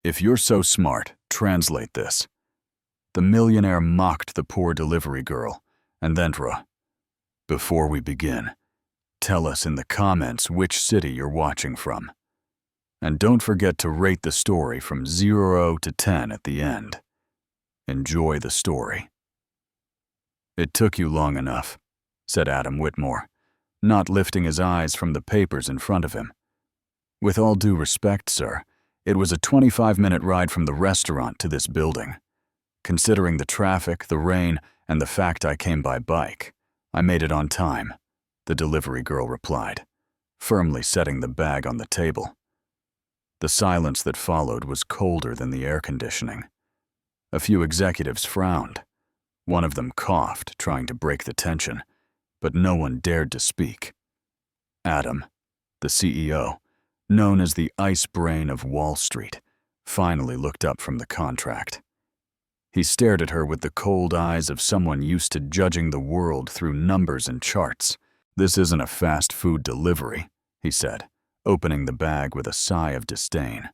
If you're so smart, translate this. The millionaire mocked the poor delivery girl, and then before we begin, tell us in the comments which city you're watching from. And don't forget to rate the story from 0 to 10 at the end. Enjoy the story. It took you long enough, said Adam Whitmore, not lifting his eyes from the papers in front of him. With all due respect, sir, it was a 25-minute ride from the restaurant to this building. Considering the traffic, the rain, and the fact I came by bike, I made it on time, the delivery girl replied, firmly setting the bag on the table. The silence that followed was colder than the air conditioning. A few executives frowned. One of them coughed, trying to break the tension, but no one dared to speak. Adam, the CEO, known as the ice brain of Wall Street, finally looked up from the contract. He stared at her with the cold eyes of someone used to judging the world through numbers and charts. "This isn't a fast food delivery," he said, opening the bag with a sigh of disdain.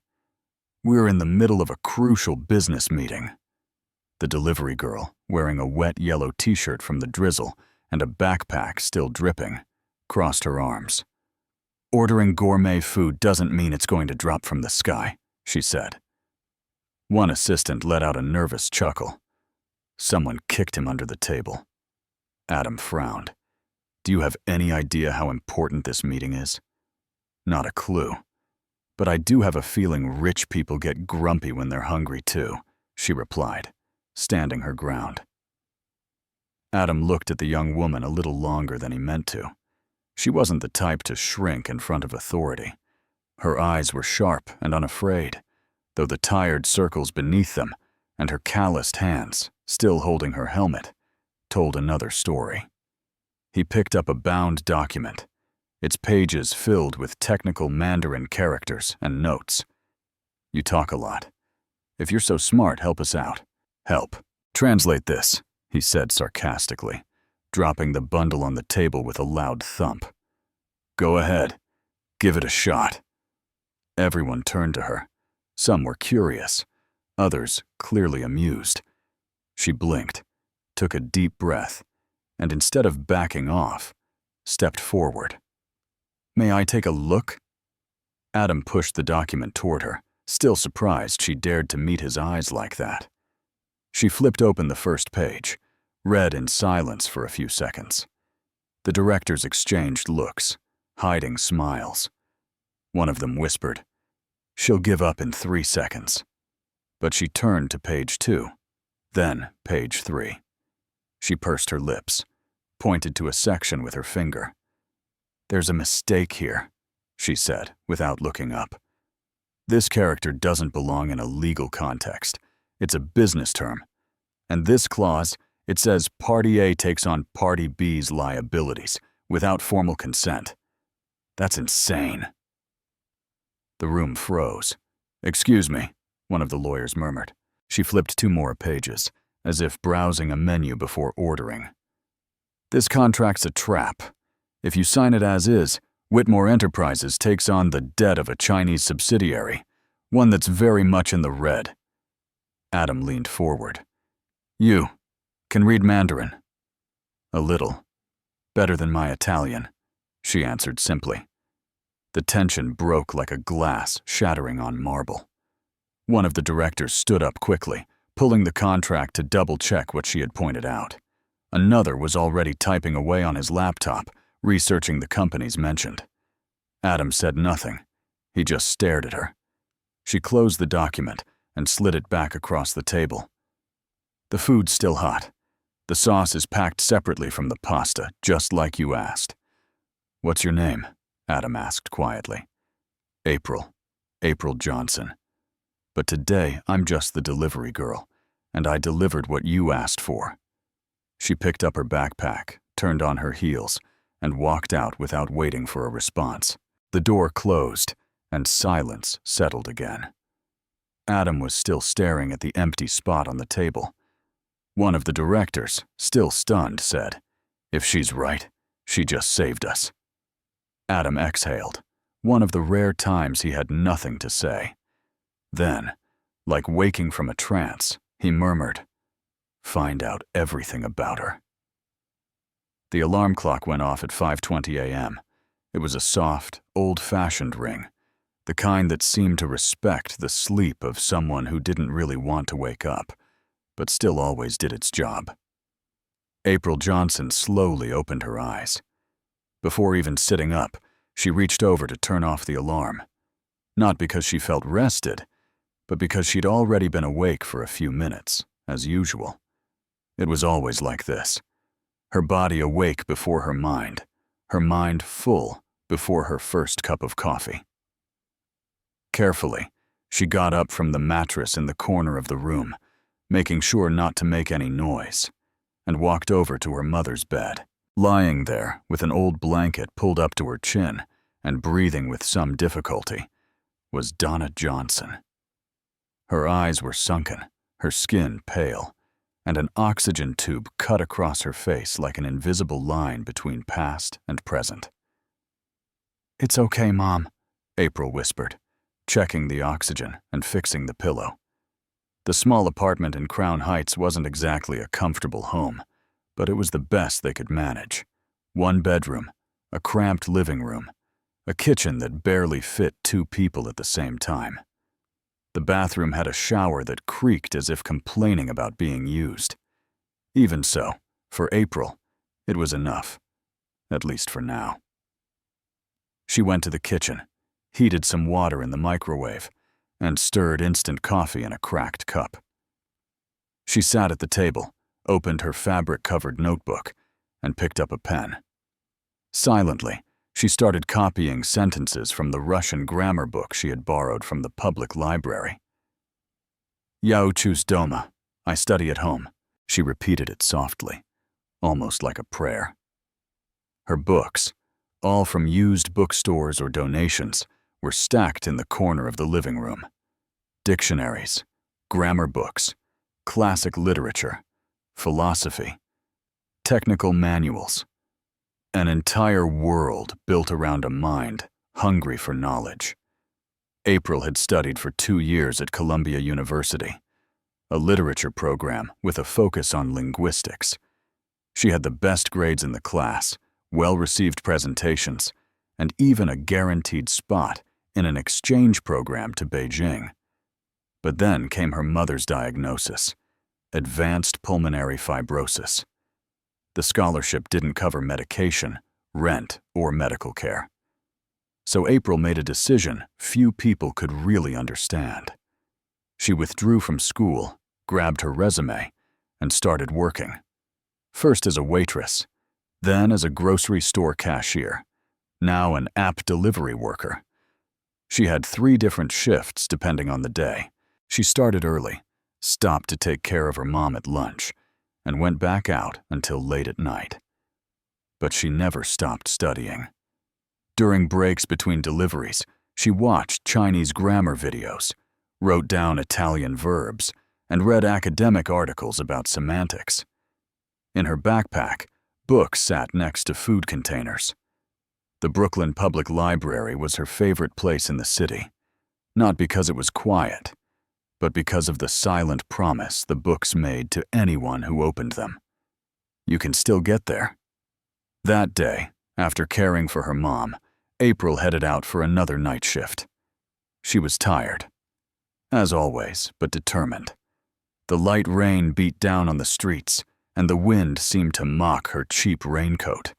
"We're in the middle of a crucial business meeting." The delivery girl, wearing a wet yellow t-shirt from the drizzle and a backpack still dripping, crossed her arms. "Ordering gourmet food doesn't mean it's going to drop from the sky," she said. One assistant let out a nervous chuckle. Someone kicked him under the table. Adam frowned. "Do you have any idea how important this meeting is?" "Not a clue. But I do have a feeling rich people get grumpy when they're hungry too," she replied, standing her ground. Adam looked at the young woman a little longer than he meant to. She wasn't the type to shrink in front of authority. Her eyes were sharp and unafraid, though the tired circles beneath them and her calloused hands, still holding her helmet, told another story. He picked up a bound document, its pages filled with technical Mandarin characters and notes. "You talk a lot. If you're so smart, help us out." "Help. Translate this," he said sarcastically, dropping the bundle on the table with a loud thump. "Go ahead. Give it a shot." Everyone turned to her. Some were curious, others clearly amused. She blinked, took a deep breath, and instead of backing off, stepped forward. "May I take a look?" Adam pushed the document toward her, still surprised she dared to meet his eyes like that. She flipped open the first page, read in silence for a few seconds. The directors exchanged looks, hiding smiles. One of them whispered, "She'll give up in 3 seconds." But she turned to page 2, then page 3. She pursed her lips, pointed to a section with her finger. "There's a mistake here," she said, without looking up. "This character doesn't belong in a legal context. It's a business term. And this clause, it says Party A takes on Party B's liabilities without formal consent. That's insane." The room froze. "Excuse me," one of the lawyers murmured. She flipped 2 more pages, as if browsing a menu before ordering. "This contract's a trap. If you sign it as is, Whitmore Enterprises takes on the debt of a Chinese subsidiary, one that's very much in the red." Adam leaned forward. "You can read Mandarin?" "A little. Better than my Italian," she answered simply. The tension broke like a glass shattering on marble. One of the directors stood up quickly, pulling the contract to double-check what she had pointed out. Another was already typing away on his laptop, researching the companies mentioned. Adam said nothing. He just stared at her. She closed the document and slid it back across the table. "The food's still hot. The sauce is packed separately from the pasta, just like you asked." "What's your name?" Adam asked quietly. "April Johnson. But today I'm just the delivery girl, and I delivered what you asked for." She picked up her backpack, turned on her heels, and walked out without waiting for a response. The door closed, and silence settled again. Adam was still staring at the empty spot on the table. One of the directors, still stunned, said, "If she's right, she just saved us." Adam exhaled, one of the rare times he had nothing to say. Then, Like waking from a trance, he murmured, "Find out everything about her." The alarm clock went off at 5:20 a.m. It was a soft, old-fashioned ring, the kind that seemed to respect the sleep of someone who didn't really want to wake up, but still always did its job. April Johnson slowly opened her eyes. Before even sitting up, she reached over to turn off the alarm. Not because she felt rested, but because she'd already been awake for a few minutes, as usual. It was always like this. Her body awake before her mind full before her first cup of coffee. Carefully, she got up from the mattress in the corner of the room, making sure not to make any noise, and walked over to her mother's bed. Lying there with an old blanket pulled up to her chin and breathing with some difficulty was Donna Johnson. Her eyes were sunken, her skin pale, and an oxygen tube cut across her face like an invisible line between past and present. "It's okay, Mom," April whispered, checking the oxygen and fixing the pillow. The small apartment in Crown Heights wasn't exactly a comfortable home, but it was the best they could manage. One bedroom, a cramped living room, a kitchen that barely fit 2 people at the same time. The bathroom had a shower that creaked as if complaining about being used. Even so, for April, it was enough, at least for now. She went to the kitchen, heated some water in the microwave, and stirred instant coffee in a cracked cup. She sat at the table, opened her fabric-covered notebook, and picked up a pen. Silently, she started copying sentences from the Russian grammar book she had borrowed from the public library. "Я учусь дома. I study at home." She repeated it softly, almost like a prayer. Her books, all from used bookstores or donations, were stacked in the corner of the living room. Dictionaries, grammar books, classic literature, philosophy, technical manuals. An entire world built around a mind hungry for knowledge. April had studied for 2 years at Columbia University, a literature program with a focus on linguistics. She had the best grades in the class, well-received presentations, and even a guaranteed spot in an exchange program to Beijing. But then came her mother's diagnosis: advanced pulmonary fibrosis. The scholarship didn't cover medication, rent, or medical care. So April made a decision few people could really understand. She withdrew from school, grabbed her resume, and started working. First as a waitress, then as a grocery store cashier, now an app delivery worker. She had 3 different shifts depending on the day. She started early, stopped to take care of her mom at lunch, and went back out until late at night. But she never stopped studying. During breaks between deliveries, she watched Chinese grammar videos, wrote down Italian verbs, and read academic articles about semantics. In her backpack, books sat next to food containers. The Brooklyn Public Library was her favorite place in the city, not because it was quiet, but because of the silent promise the books made to anyone who opened them. You can still get there. That day, after caring for her mom, April headed out for another night shift. She was tired, as always, but determined. The light rain beat down on the streets, and the wind seemed to mock her cheap raincoat.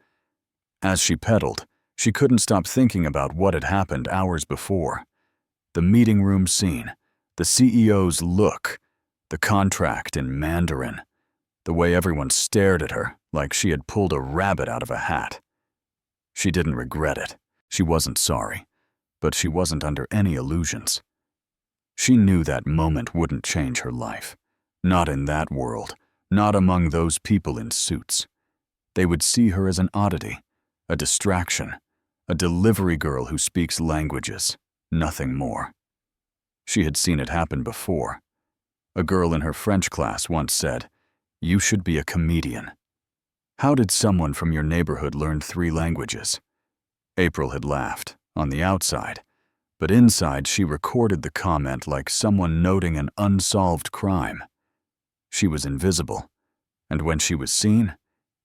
As she pedaled, she couldn't stop thinking about what had happened hours before. The meeting room scene, the CEO's look, the contract in Mandarin, the way everyone stared at her like she had pulled a rabbit out of a hat. She didn't regret it. She wasn't sorry, but she wasn't under any illusions. She knew that moment wouldn't change her life. Not in that world, not among those people in suits. They would see her as an oddity, a distraction, a delivery girl who speaks languages, nothing more. She had seen it happen before. A girl in her French class once said, "You should be a comedian." How did someone from your neighborhood learn 3 languages? April had laughed, on the outside, But inside, she recorded the comment like someone noting an unsolved crime. She was invisible, and when she was seen,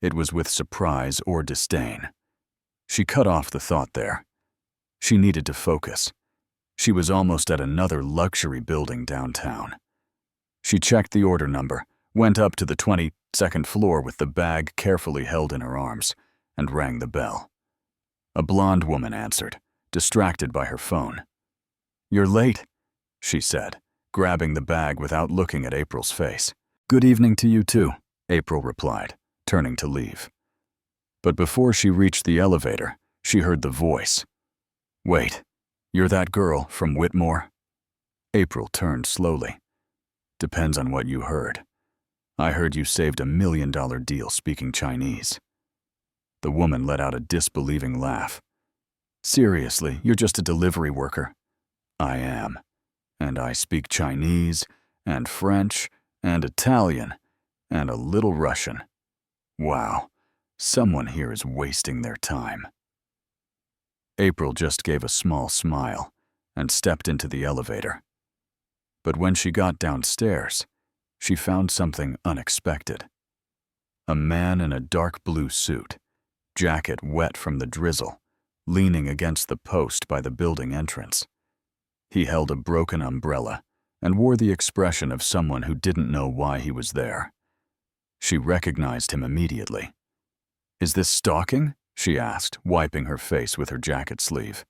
it was with surprise or disdain. She cut off the thought there. She needed to focus. She was almost at another luxury building downtown. She checked the order number, went up to the 22nd floor with the bag carefully held in her arms, and rang the bell. A blonde woman answered, distracted by her phone. "You're late," she said, grabbing the bag without looking at April's face. "Good evening to you too," April replied, turning to leave. But before she reached the elevator, she heard the voice. "Wait, you're that girl from Whitmore?" April turned slowly. "Depends on what you heard. I heard you saved $1 million deal speaking Chinese." The woman let out a disbelieving laugh. "Seriously, you're just a delivery worker." "I am. And I speak Chinese, and French, and Italian, and a little Russian. Wow, someone here is wasting their time." April just gave a small smile and stepped into the elevator. But when she got downstairs, she found something unexpected. A man in a dark blue suit, jacket wet from the drizzle, leaning against the post by the building entrance. He held a broken umbrella and wore the expression of someone who didn't know why he was there. She recognized him immediately. "Is this stalking?" she asked, wiping her face with her jacket sleeve.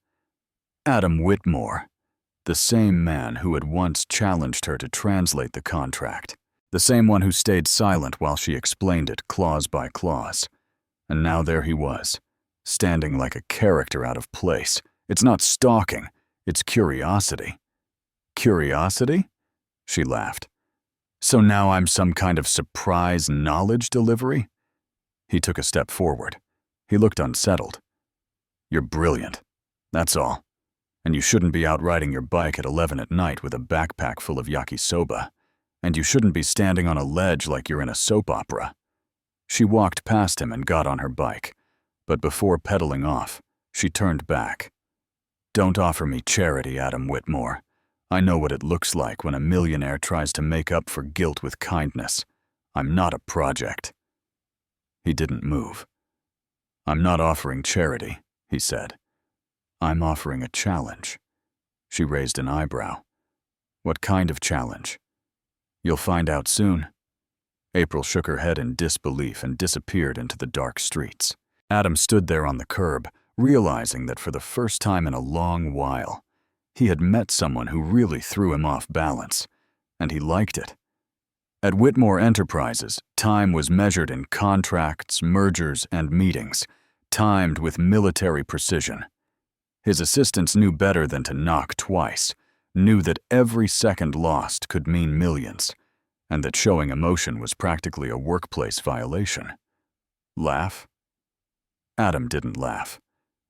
Adam Whitmore, the same man who had once challenged her to translate the contract, the same one who stayed silent while she explained it clause by clause. And now there he was, standing like a character out of place. It's not stalking, it's curiosity. "Curiosity?" she laughed. "So now I'm some kind of surprise knowledge delivery?" He took a step forward. He looked unsettled. "You're brilliant, that's all. And you shouldn't be out riding your bike at 11 at night with a backpack full of yakisoba. And you shouldn't be standing on a ledge like you're in a soap opera." She walked past him and got on her bike, but before pedaling off, she turned back. "Don't offer me charity, Adam Whitmore. I know what it looks like when a millionaire tries to make up for guilt with kindness. I'm not a project." He didn't move. "I'm not offering charity," he said. "I'm offering a challenge." She raised an eyebrow. "What kind of challenge?" "You'll find out soon." April shook her head in disbelief and disappeared into the dark streets. Adam stood there on the curb, realizing that for the first time in a long while, he had met someone who really threw him off balance, and he liked it. At Whitmore Enterprises, time was measured in contracts, mergers, and meetings, timed with military precision. His assistants knew better than to knock twice, knew that every second lost could mean millions, and that showing emotion was practically a workplace violation. Laugh? Adam didn't laugh.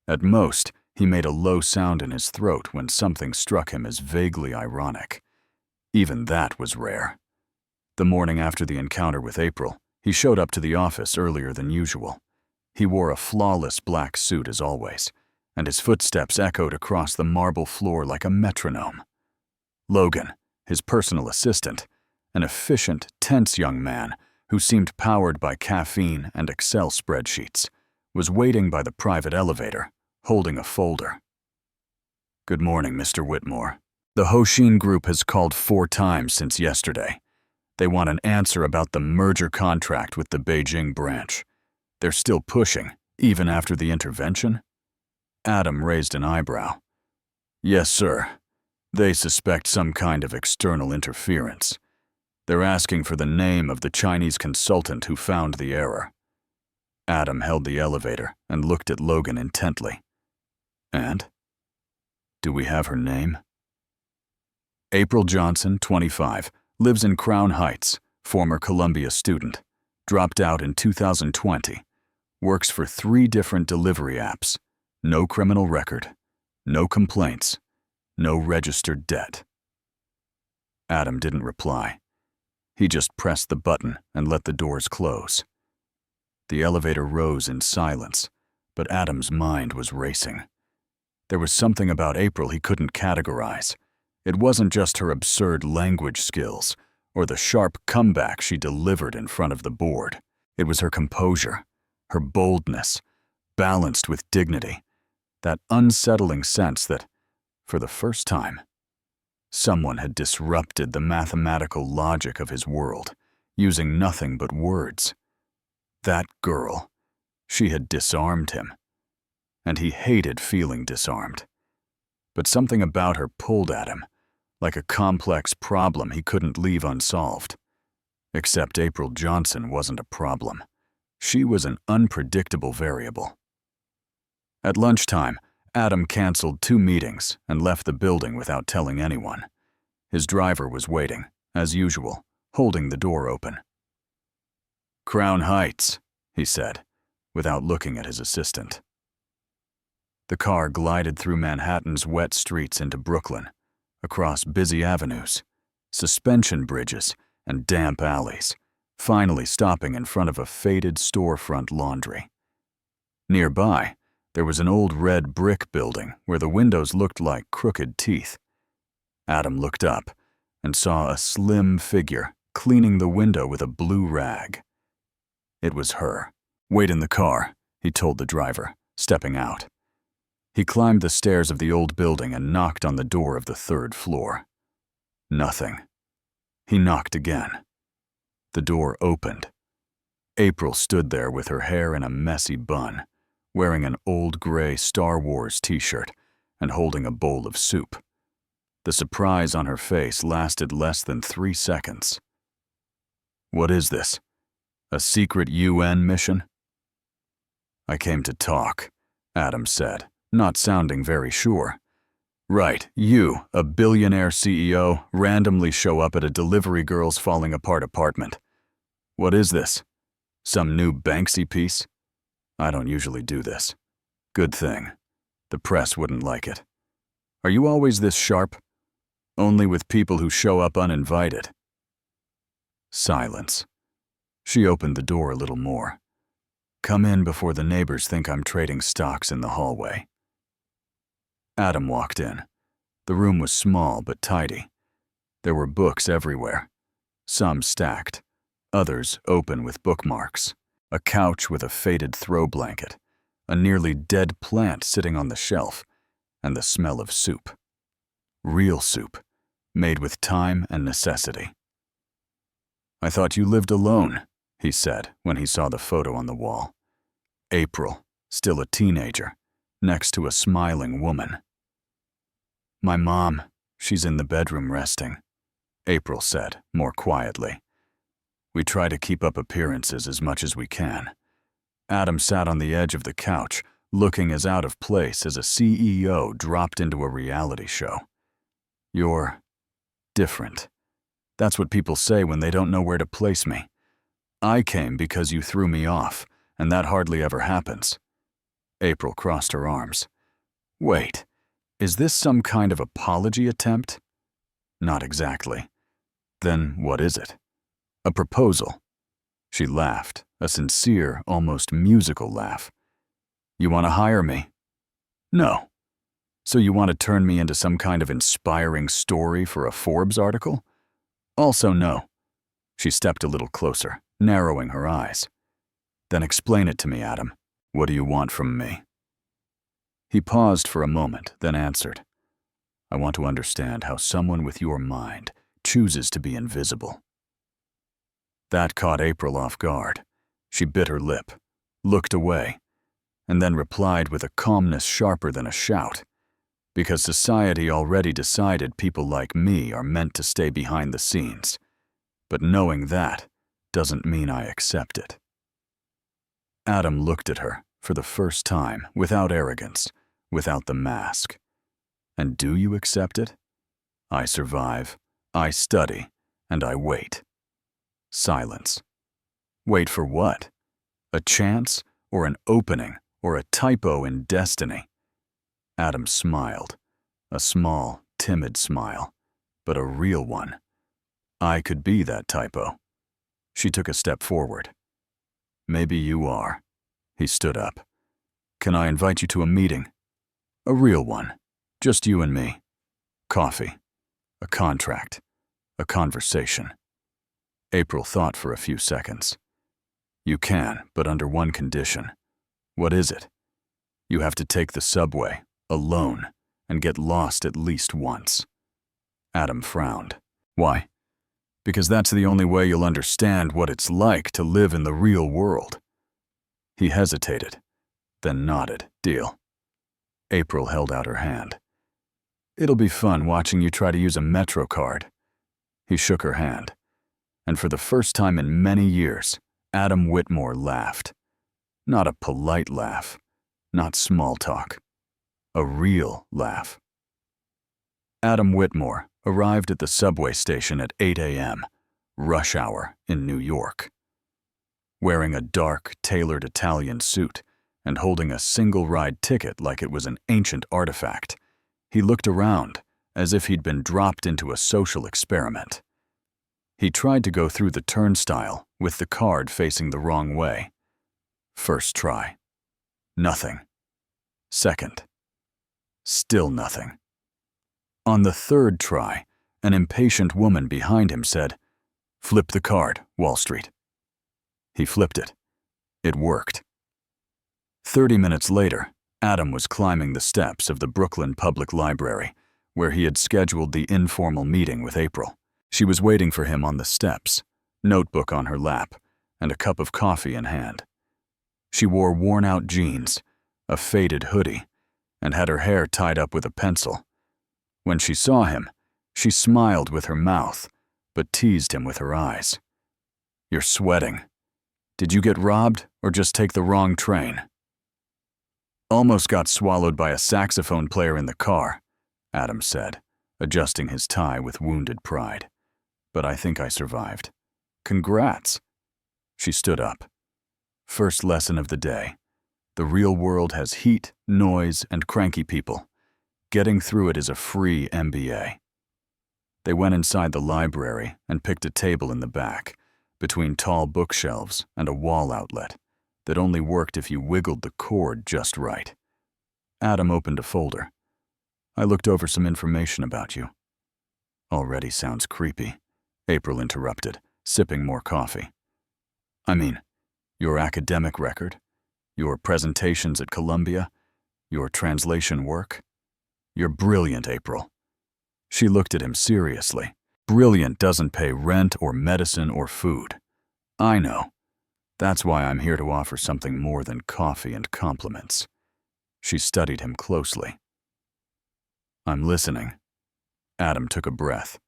At most, he made a low sound in his throat when something struck him as vaguely ironic. Even that was rare. The morning after the encounter with April, he showed up to the office earlier than usual. He wore a flawless black suit as always, and his footsteps echoed across the marble floor like a metronome. Logan, his personal assistant, an efficient, tense young man who seemed powered by caffeine and Excel spreadsheets, was waiting by the private elevator, holding a folder. "Good morning, Mr. Whitmore. The Hoshin Group has called 4 times since yesterday. They want an answer about the merger contract with the Beijing branch. They're still pushing, even after the intervention?" Adam raised an eyebrow. "Yes, sir. They suspect some kind of external interference. They're asking for the name of the Chinese consultant who found the error." Adam held the elevator and looked at Logan intently. "And? Do we have her name?" April Johnson, 25, lives in Crown Heights, former Columbia student, dropped out in 2020, works for 3 different delivery apps, no criminal record, no complaints, no registered debt. Adam didn't reply. He just pressed the button and let the doors close. The elevator rose in silence, but Adam's mind was racing. There was something about April he couldn't categorize. It wasn't just her absurd language skills or the sharp comeback she delivered in front of the board. It was her composure, her boldness, balanced with dignity, that unsettling sense that, for the first time, someone had disrupted the mathematical logic of his world, using nothing but words. That girl, she had disarmed him, and he hated feeling disarmed. But something about her pulled at him, like a complex problem he couldn't leave unsolved. Except April Johnson wasn't a problem. She was an unpredictable variable. At lunchtime, Adam canceled 2 meetings and left the building without telling anyone. His driver was waiting, as usual, holding the door open. "Crown Heights," he said, without looking at his assistant. The car glided through Manhattan's wet streets into Brooklyn, across busy avenues, suspension bridges, and damp alleys, finally stopping in front of a faded storefront laundry. Nearby, there was an old red brick building where the windows looked like crooked teeth. Adam looked up and saw a slim figure cleaning the window with a blue rag. It was her. "Wait in the car," he told the driver, stepping out. He climbed the stairs of the old building and knocked on the door of the 3rd floor. Nothing. He knocked again. The door opened. April stood there with her hair in a messy bun, wearing an old gray Star Wars t-shirt and holding a bowl of soup. The surprise on her face lasted less than 3 seconds. "What is this? A secret UN mission?" "I came to talk," Adam said, not sounding very sure. "Right, you, a billionaire CEO, randomly show up at a delivery girl's falling apart apartment. What is this? Some new Banksy piece? I don't usually do this. Good thing. The press wouldn't like it. Are you always this sharp? Only with people who show up uninvited." Silence. She opened the door a little more. "Come in before the neighbors think I'm trading stocks in the hallway." Adam walked in. The room was small but tidy. There were books everywhere, some stacked, others open with bookmarks, a couch with a faded throw blanket, a nearly dead plant sitting on the shelf, and the smell of soup. Real soup, made with time and necessity. "I thought you lived alone," he said when he saw the photo on the wall. April, still a teenager, next to a smiling woman. "My mom, she's in the bedroom resting," April said, more quietly. "We try to keep up appearances as much as we can." Adam sat on the edge of the couch, looking as out of place as a CEO dropped into a reality show. "You're different. That's what people say when they don't know where to place me. I came because you threw me off, and that hardly ever happens." April crossed her arms. "Wait, is this some kind of apology attempt?" "Not exactly." "Then what is it?" "A proposal." She laughed, a sincere, almost musical laugh. "You want to hire me?" "No." "So you want to turn me into some kind of inspiring story for a Forbes article?" "Also no." She stepped a little closer, narrowing her eyes. "Then explain it to me, Adam. What do you want from me?" He paused for a moment, then answered, "I want to understand how someone with your mind chooses to be invisible." That caught April off guard. She bit her lip, looked away, and then replied with a calmness sharper than a shout. "Because society already decided people like me are meant to stay behind the scenes. But knowing that doesn't mean I accept it." Adam looked at her for the first time, without arrogance, without the mask. "And do you accept it?" "I survive, I study, and I wait." Silence. Wait for what? A chance, or an opening, or a typo in destiny? Adam smiled, a small, timid smile, but a real one. "I could be that typo." She took a step forward. "Maybe you are." He stood up. "Can I invite you to a meeting?" A real one. Just you and me. Coffee. A contract. A conversation. April thought for a few seconds. You can, but under one condition. What is it? You have to take the subway, alone, and get lost at least once. Adam frowned. Why? Because that's the only way you'll understand what it's like to live in the real world. He hesitated, then nodded. Deal. April held out her hand. It'll be fun watching you try to use a Metro card. He shook her hand, and for the first time in many years, Adam Whitmore laughed. Not a polite laugh, not small talk. A real laugh. Adam Whitmore arrived at the subway station at 8 a.m., rush hour in New York. Wearing a dark, tailored Italian suit and holding a single-ride ticket like it was an ancient artifact, he looked around as if he'd been dropped into a social experiment. He tried to go through the turnstile with the card facing the wrong way. First try. Nothing. Second. Still nothing. On the third try, an impatient woman behind him said, "Flip the card, Wall Street." He flipped it. It worked. 30 minutes later, Adam was climbing the steps of the Brooklyn Public Library, where he had scheduled the informal meeting with April. She was waiting for him on the steps, notebook on her lap, and a cup of coffee in hand. She wore worn-out jeans, a faded hoodie, and had her hair tied up with a pencil. When she saw him, she smiled with her mouth, but teased him with her eyes. "You're sweating. Did you get robbed or just take the wrong train?" "Almost got swallowed by a saxophone player in the car," Adam said, adjusting his tie with wounded pride. "But I think I survived. Congrats." She stood up. First lesson of the day. The real world has heat, noise, and cranky people. Getting through it is a free MBA. They went inside the library and picked a table in the back, between tall bookshelves and a wall outlet that only worked if you wiggled the cord just right. Adam opened a folder. "I looked over some information about you." "Already sounds creepy," April interrupted, sipping more coffee. "I mean, your academic record, your presentations at Columbia, your translation work. You're brilliant, April." She looked at him seriously. "Brilliant doesn't pay rent or medicine or food. I know. That's why I'm here to offer something more than coffee and compliments." She studied him closely. "I'm listening." Adam took a breath.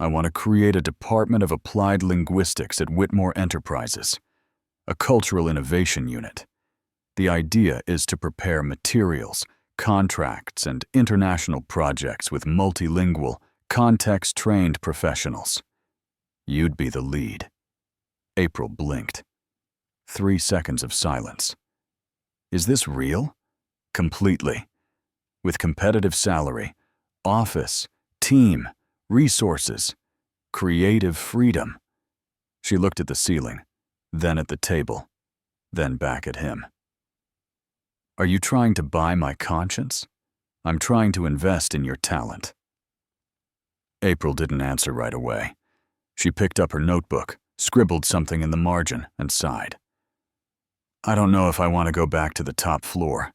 "I want to create a Department of Applied Linguistics at Whitmore Enterprises, a cultural innovation unit. The idea is to prepare materials, contracts, and international projects with multilingual, context-trained professionals. You'd be the lead." April blinked. 3 seconds of silence. "Is this real?" "Completely. With competitive salary, office, team, resources, creative freedom." She looked at the ceiling, then at the table, then back at him. "Are you trying to buy my conscience? I'm trying to invest in your talent." April didn't answer right away. She picked up her notebook, scribbled something in the margin, and sighed. "I don't know if I want to go back to the top floor,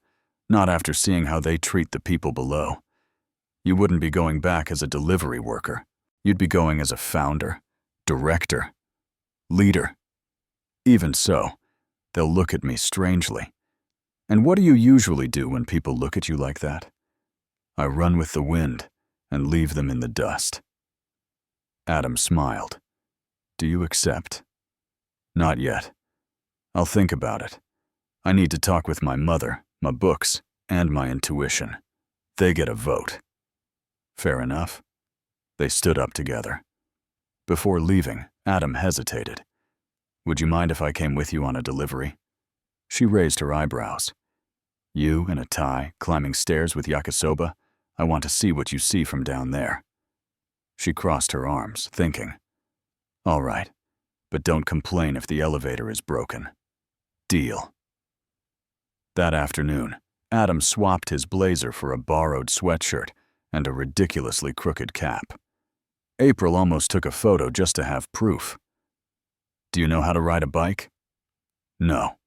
not after seeing how they treat the people below. You wouldn't be going back as a delivery worker. You'd be going as a founder, director, leader. Even so, they'll look at me strangely. And what do you usually do when people look at you like that?" "I run with the wind and leave them in the dust." Adam smiled. "Do you accept?" "Not yet. I'll think about it. I need to talk with my mother, my books, and my intuition. They get a vote." "Fair enough." They stood up together. Before leaving, Adam hesitated. "Would you mind if I came with you on a delivery?" She raised her eyebrows. "You in a tie, climbing stairs with yakisoba? I want to see what you see from down there." She crossed her arms, thinking. "All right, but don't complain if the elevator is broken. Deal." That afternoon, Adam swapped his blazer for a borrowed sweatshirt and a ridiculously crooked cap. April almost took a photo just to have proof. "Do you know how to ride a bike?" "No."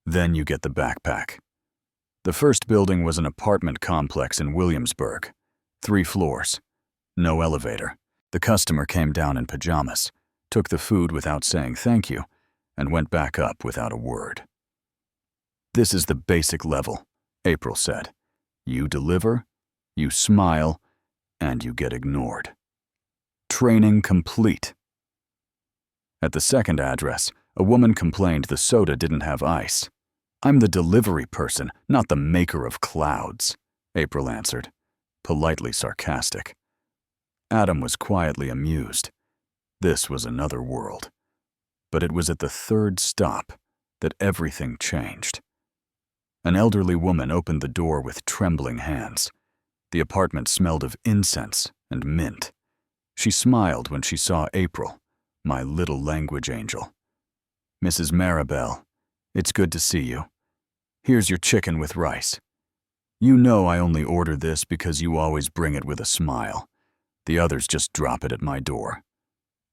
"Then you get the backpack." The first building was an apartment complex in Williamsburg. 3 floors. No elevator. The customer came down in pajamas, took the food without saying thank you, and went back up without a word. "This is the basic level," April said. "You deliver, you smile, and you get ignored. Training complete." At the second address, a woman complained the soda didn't have ice. "I'm the delivery person, not the maker of clouds," April answered, politely sarcastic. Adam was quietly amused. This was another world. But it was at the third stop that everything changed. An elderly woman opened the door with trembling hands. The apartment smelled of incense and mint. She smiled when she saw April, my little language angel. "Mrs. Maribel, it's good to see you. Here's your chicken with rice. You know I only order this because you always bring it with a smile. The others just drop it at my door.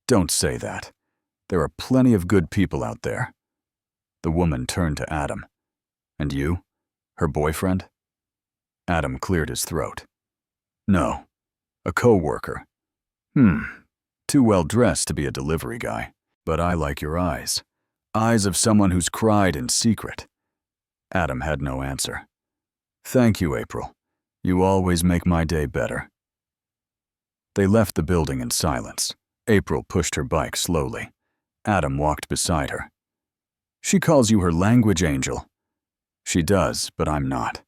Don't say that. There are plenty of good people out there." The woman turned to Adam. "And you? Her boyfriend?" Adam cleared his throat. "No. A co-worker." Too well dressed to be a delivery guy. But I like your eyes. Eyes of someone who's cried in secret." Adam had no answer. "Thank you, April. You always make my day better." They left the building in silence. April pushed her bike slowly. Adam walked beside her. "She calls you her language angel." "She does, but I'm not.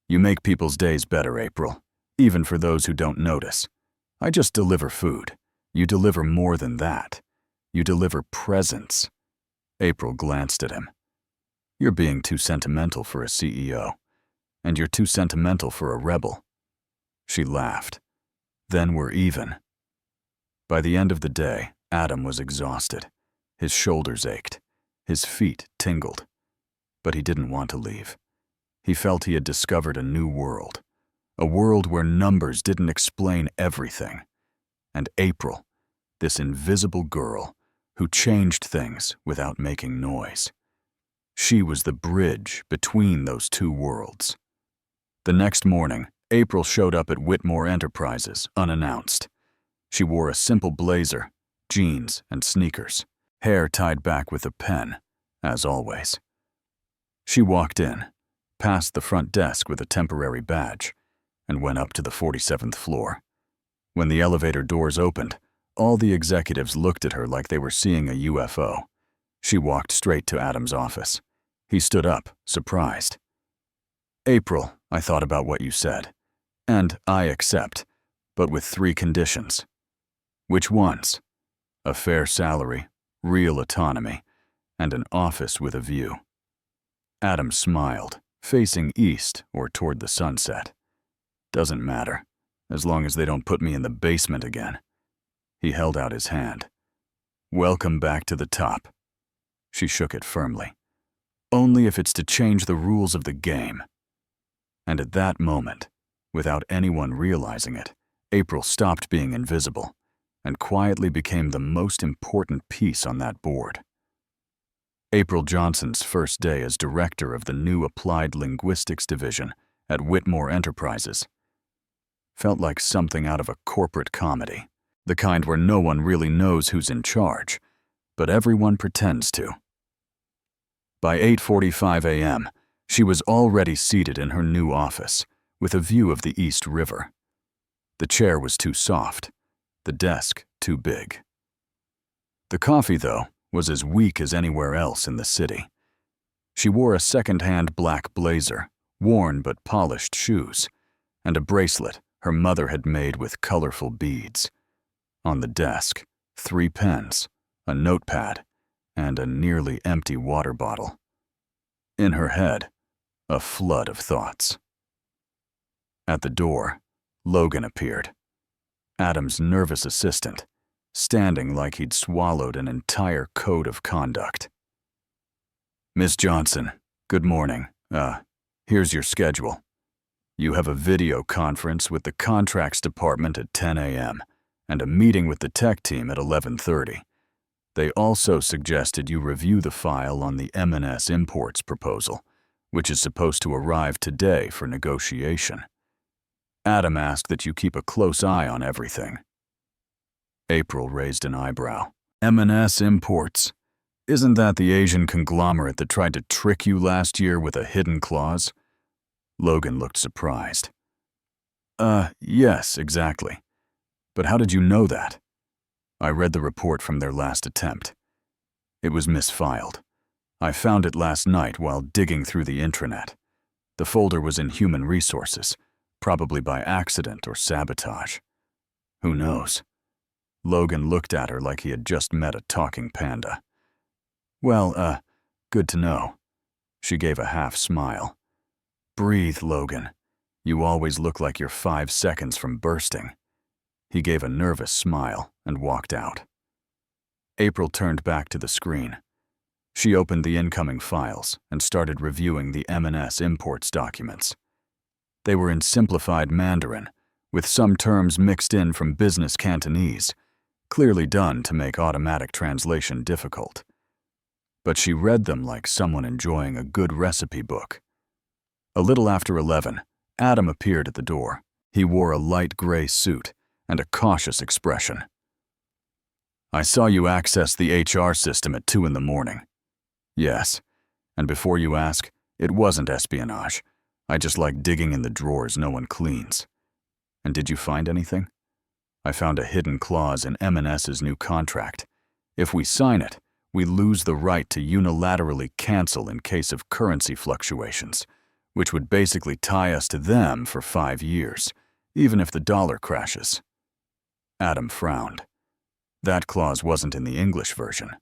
You make people's days better, April, even for those who don't notice. I just deliver food. You deliver more than that. You deliver presence." April glanced at him. "You're being too sentimental for a CEO, and you're too sentimental for a rebel." She laughed. "Then we're even." By the end of the day, Adam was exhausted. His shoulders ached. His feet tingled. But he didn't want to leave. He felt he had discovered a new world. A world where numbers didn't explain everything. And April, this invisible girl who changed things without making noise. She was the bridge between those two worlds. The next morning, April showed up at Whitmore Enterprises unannounced. She wore a simple blazer, jeans, and sneakers, hair tied back with a pen, as always. She walked in, passed the front desk with a temporary badge, and went up to the 47th floor. When the elevator doors opened, all the executives looked at her like they were seeing a UFO. She walked straight to Adam's office. He stood up, surprised. "April, I thought about what you said. And I accept, but with 3 conditions." "Which ones?" "A fair salary, real autonomy, and an office with a view." Adam smiled, facing east or toward the sunset. "Doesn't matter, as long as they don't put me in the basement again." He held out his hand. "Welcome back to the top." She shook it firmly. "Only if it's to change the rules of the game." And at that moment, without anyone realizing it, April stopped being invisible and quietly became the most important piece on that board. April Johnson's first day as director of the new Applied Linguistics Division at Whitmore Enterprises felt like something out of a corporate comedy, the kind where no one really knows who's in charge, but everyone pretends to. By 8:45 a.m., she was already seated in her new office, with a view of the East River. The chair was too soft, the desk too big. The coffee, though, was as weak as anywhere else in the city. She wore a second-hand black blazer, worn but polished shoes, and a bracelet her mother had made with colorful beads. On the desk, 3 pens, a notepad, and a nearly empty water bottle. In her head, a flood of thoughts. At the door, Logan appeared, Adam's nervous assistant, standing like he'd swallowed an entire code of conduct. "Miss Johnson, good morning. Here's your schedule. You have a video conference with the contracts department at 10 a.m. and a meeting with the tech team at 11:30. They also suggested you review the file on the M&S imports proposal, which is supposed to arrive today for negotiation. Adam asked that you keep a close eye on everything. April raised an eyebrow. M&S imports. Isn't that the Asian conglomerate that tried to trick you last year with a hidden clause? Logan looked surprised. Yes, exactly. But how did you know that? I read the report from their last attempt. It was misfiled. I found it last night while digging through the intranet. The folder was in human resources, probably by accident or sabotage. Who knows? Logan looked at her like he had just met a talking panda. Well, good to know. She gave a half smile. Breathe, Logan. You always look like you're 5 seconds from bursting. He gave a nervous smile and walked out. April turned back to the screen. She opened the incoming files and started reviewing the M&S imports documents. They were in simplified Mandarin, with some terms mixed in from business Cantonese, clearly done to make automatic translation difficult. But she read them like someone enjoying a good recipe book. A little after 11, Adam appeared at the door. He wore a light gray suit and a cautious expression. I saw you access the HR system at 2 in the morning. Yes, and before you ask, it wasn't espionage. I just like digging in the drawers no one cleans. And did you find anything? I found a hidden clause in M&S's new contract. If we sign it, we lose the right to unilaterally cancel in case of currency fluctuations, which would basically tie us to them for 5 years, even if the dollar crashes. Adam frowned. That clause wasn't in the English version.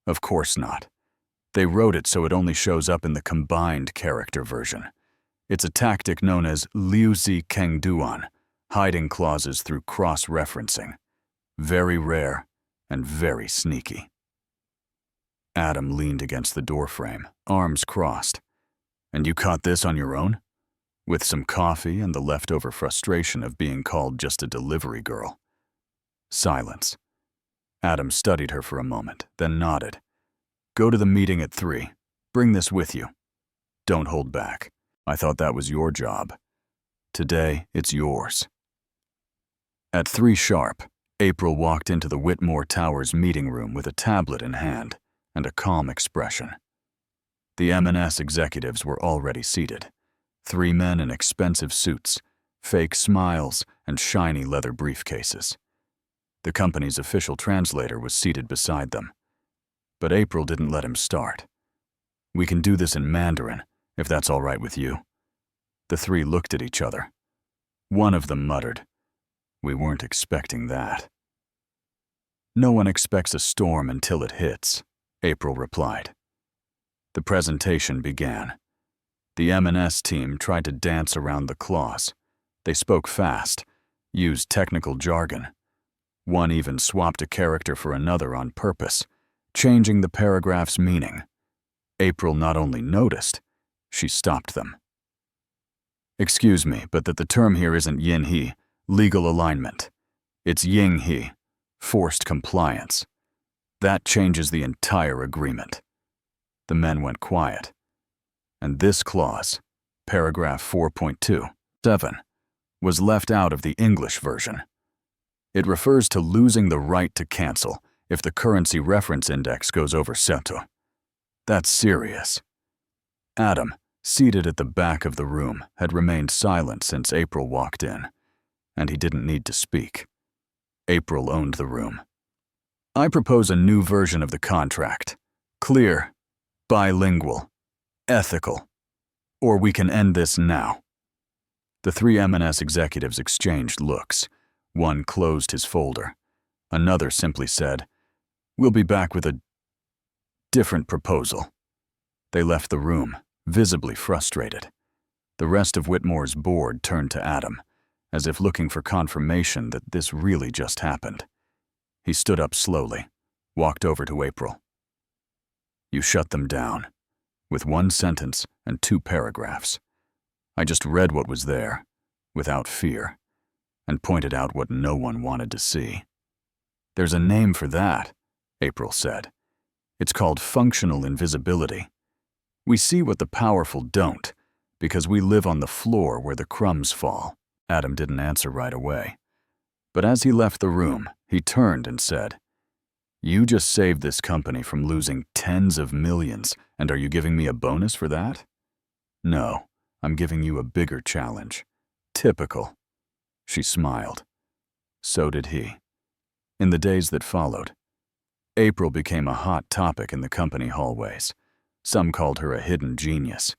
Of course not. They wrote it so it only shows up in the combined character version. It's a tactic known as Liu Zi Keng Duan, hiding clauses through cross-referencing. Very rare and very sneaky. Adam leaned against the doorframe, arms crossed. And you caught this on your own? With some coffee and the leftover frustration of being called just a delivery girl. Silence. Adam studied her for a moment, then nodded. Go to the meeting at 3. Bring this with you. Don't hold back. I thought that was your job. Today, it's yours. At 3 sharp, April walked into the Whitmore Towers meeting room with a tablet in hand and a calm expression. The M&S executives were already seated. 3 men in expensive suits, fake smiles, and shiny leather briefcases. The company's official translator was seated beside them. But April didn't let him start. We can do this in Mandarin, if that's all right with you. The 3 looked at each other. One of them muttered, We weren't expecting that. No one expects a storm until it hits, April replied. The presentation began. The M&S team tried to dance around the clause. They spoke fast, used technical jargon. One even swapped a character for another on purpose, changing the paragraph's meaning. April not only noticed, she stopped them. Excuse me, but that the term here isn't yin-he, legal alignment. It's ying-he, forced compliance. That changes the entire agreement. The men went quiet. And this clause, paragraph 4.2.7, was left out of the English version. It refers to losing the right to cancel if the currency reference index goes over CETO. That's serious. Adam, seated at the back of the room, had remained silent since April walked in, and he didn't need to speak. April owned the room. I propose a new version of the contract. Clear, bilingual, ethical. Or we can end this now. The 3 M&S executives exchanged looks. One closed his folder. Another simply said, We'll be back with a different proposal. They left the room, visibly frustrated. The rest of Whitmore's board turned to Adam, as if looking for confirmation that this really just happened. He stood up slowly, walked over to April. You shut them down, with 1 sentence and 2 paragraphs. I just read what was there, without fear, and pointed out what no one wanted to see. There's a name for that, April said. It's called functional invisibility. We see what the powerful don't, because we live on the floor where the crumbs fall. Adam didn't answer right away. But as he left the room, he turned and said, "You just saved this company from losing tens of millions, and are you giving me a bonus for that?" "No, I'm giving you a bigger challenge." "Typical." She smiled. So did he. In the days that followed, April became a hot topic in the company hallways. Some called her a hidden genius.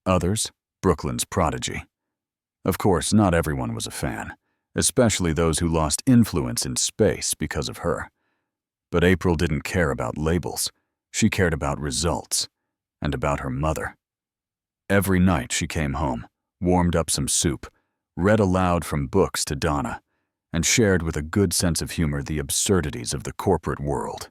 Others, Brooklyn's prodigy. Of course, not everyone was a fan, especially those who lost influence in space because of her. But April didn't care about labels. She cared about results, and about her mother. Every night she came home, warmed up some soup, read aloud from books to Donna, and shared with a good sense of humor the absurdities of the corporate world.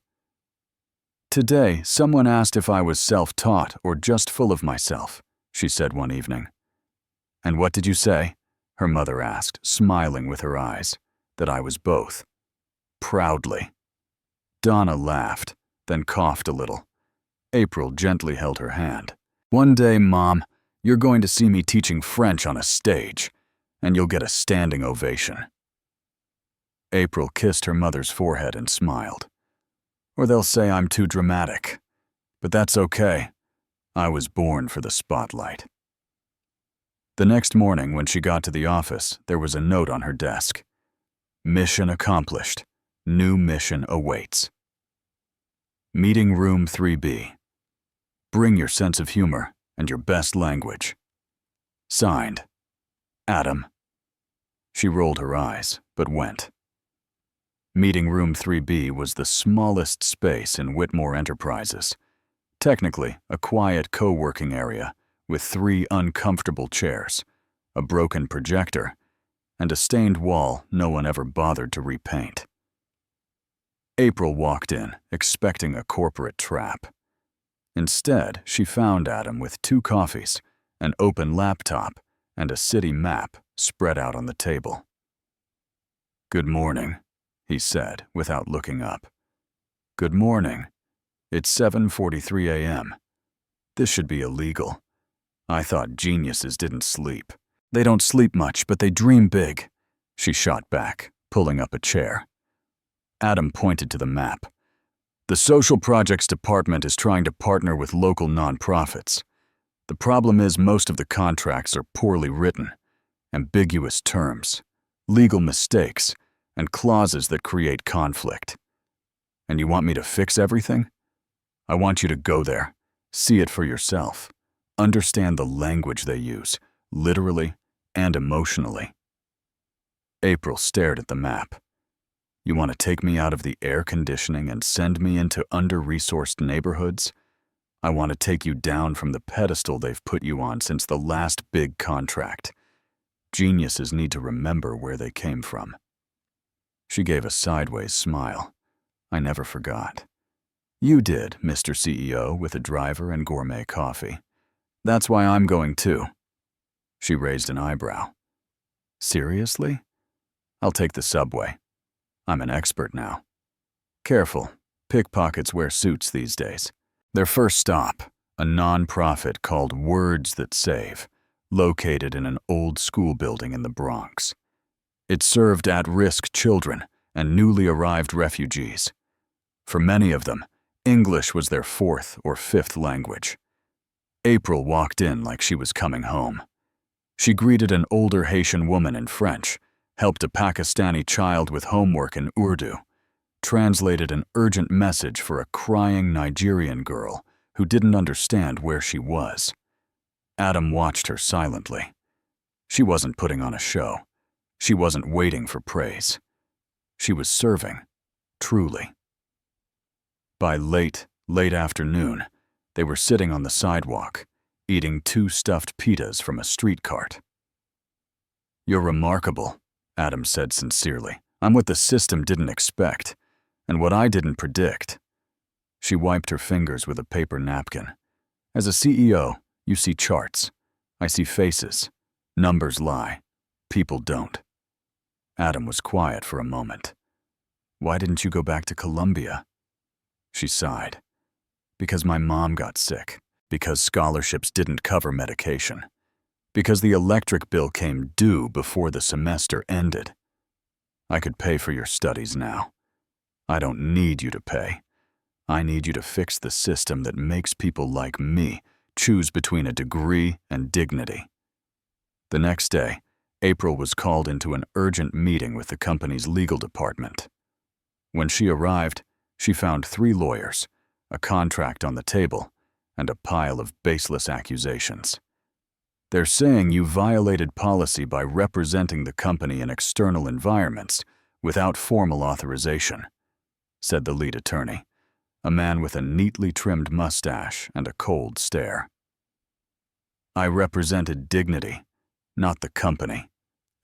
"Today, someone asked if I was self-taught or just full of myself," she said one evening. "And what did you say?" her mother asked, smiling with her eyes. "That I was both." Proudly. Donna laughed, then coughed a little. April gently held her hand. "One day, Mom, you're going to see me teaching French on a stage, and you'll get a standing ovation." April kissed her mother's forehead and smiled. "Or they'll say I'm too dramatic. But that's okay. I was born for the spotlight." The next morning, when she got to the office, there was a note on her desk. "Mission accomplished. New mission awaits. Meeting room 3B. Bring your sense of humor and your best language. Signed, Adam." She rolled her eyes, but went. Meeting room 3B was the smallest space in Whitmore Enterprises. Technically, a quiet co-working area with 3 uncomfortable chairs, a broken projector, and a stained wall no one ever bothered to repaint. April walked in, expecting a corporate trap. Instead, she found Adam with 2 coffees, an open laptop, and a city map spread out on the table. "Good morning," he said, without looking up. "Good morning. It's 7:43 a.m. This should be illegal. I thought geniuses didn't sleep." "They don't sleep much, but they dream big," she shot back, pulling up a chair. Adam pointed to the map. "The Social Projects Department is trying to partner with local nonprofits. The problem is most of the contracts are poorly written, ambiguous terms, legal mistakes, and clauses that create conflict. And you want me to fix everything? I want you to go there, see it for yourself, understand the language they use, literally and emotionally." April stared at the map. "You want to take me out of the air conditioning and send me into under-resourced neighborhoods? I want to take you down from the pedestal they've put you on since the last big contract. Geniuses need to remember where they came from." She gave a sideways smile. "I never forgot." "You did, Mr. CEO, with a driver and gourmet coffee. That's why I'm going too." She raised an eyebrow. "Seriously? I'll take the subway. I'm an expert now." "Careful. Pickpockets wear suits these days." Their first stop, a non-profit called Words That Save, located in an old school building in the Bronx. It served at-risk children and newly arrived refugees. For many of them, English was their 4th or 5th language. April walked in like she was coming home. She greeted an older Haitian woman in French, helped a Pakistani child with homework in Urdu, translated an urgent message for a crying Nigerian girl who didn't understand where she was. Adam watched her silently. She wasn't putting on a show. She wasn't waiting for praise. She was serving, truly. By late afternoon, they were sitting on the sidewalk, eating 2 stuffed pitas from a street cart. "You're remarkable," Adam said sincerely. "I'm what the system didn't expect, and what I didn't predict." She wiped her fingers with a paper napkin. "As a CEO, you see charts. I see faces. Numbers lie. People don't. Adam was quiet for a moment. Why didn't you go back to Columbia? She sighed. Because my mom got sick. Because scholarships didn't cover medication. Because the electric bill came due before the semester ended. I could pay for your studies now. I don't need you to pay. I need you to fix the system that makes people like me choose between a degree and dignity. The next day, April was called into an urgent meeting with the company's legal department. When she arrived, she found 3 lawyers, a contract on the table, and a pile of baseless accusations. They're saying you violated policy by representing the company in external environments without formal authorization, said the lead attorney, a man with a neatly trimmed mustache and a cold stare. I represented dignity, not the company,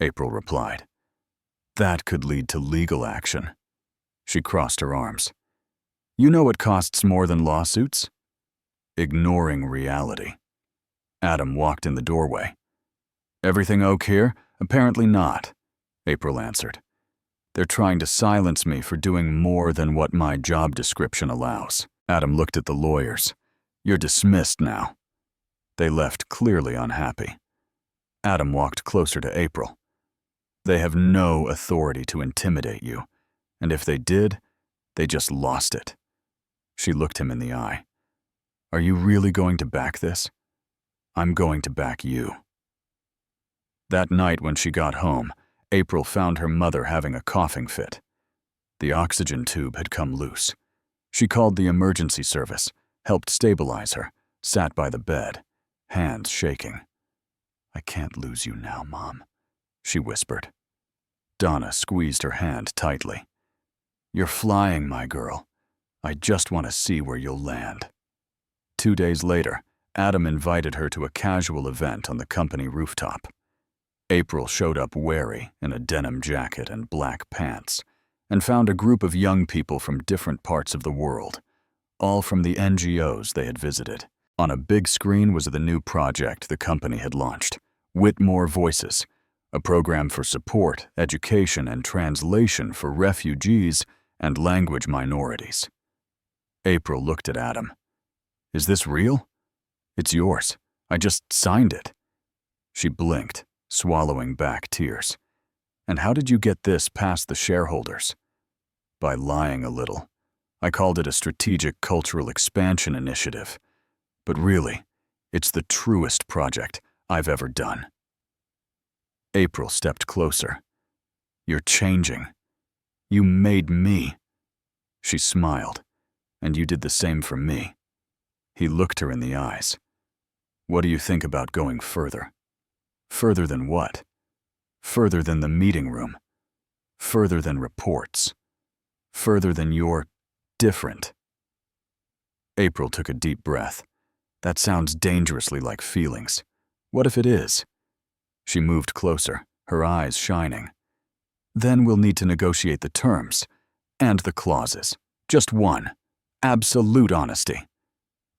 April replied. That could lead to legal action. She crossed her arms. You know what costs more than lawsuits? Ignoring reality. Adam walked in the doorway. Everything okay here? Apparently not, April answered. They're trying to silence me for doing more than what my job description allows. Adam looked at the lawyers. You're dismissed now. They left clearly unhappy. Adam walked closer to April. They have no authority to intimidate you, and if they did, they just lost it. She looked him in the eye. Are you really going to back this? I'm going to back you. That night when she got home, April found her mother having a coughing fit. The oxygen tube had come loose. She called the emergency service, helped stabilize her, sat by the bed, hands shaking. I can't lose you now, Mom, she whispered. Donna squeezed her hand tightly. You're flying, my girl. I just want to see where you'll land. 2 days later, Adam invited her to a casual event on the company rooftop. April showed up wary in a denim jacket and black pants, and found a group of young people from different parts of the world, all from the NGOs they had visited. On a big screen was the new project the company had launched, Whitmore Voices, a program for support, education, and translation for refugees and language minorities. April looked at Adam. Is this real? It's yours. I just signed it. She blinked, swallowing back tears. And how did you get this past the shareholders? By lying a little. I called it a strategic cultural expansion initiative. But really, it's the truest project I've ever done. April stepped closer. You're changing. You made me. She smiled. And you did the same for me. He looked her in the eyes. What do you think about going further? Further than what? Further than the meeting room. Further than reports. Further than you're different. April took a deep breath. That sounds dangerously like feelings. What if it is? She moved closer, her eyes shining. Then we'll need to negotiate the terms. And the clauses. Just one. Absolute honesty.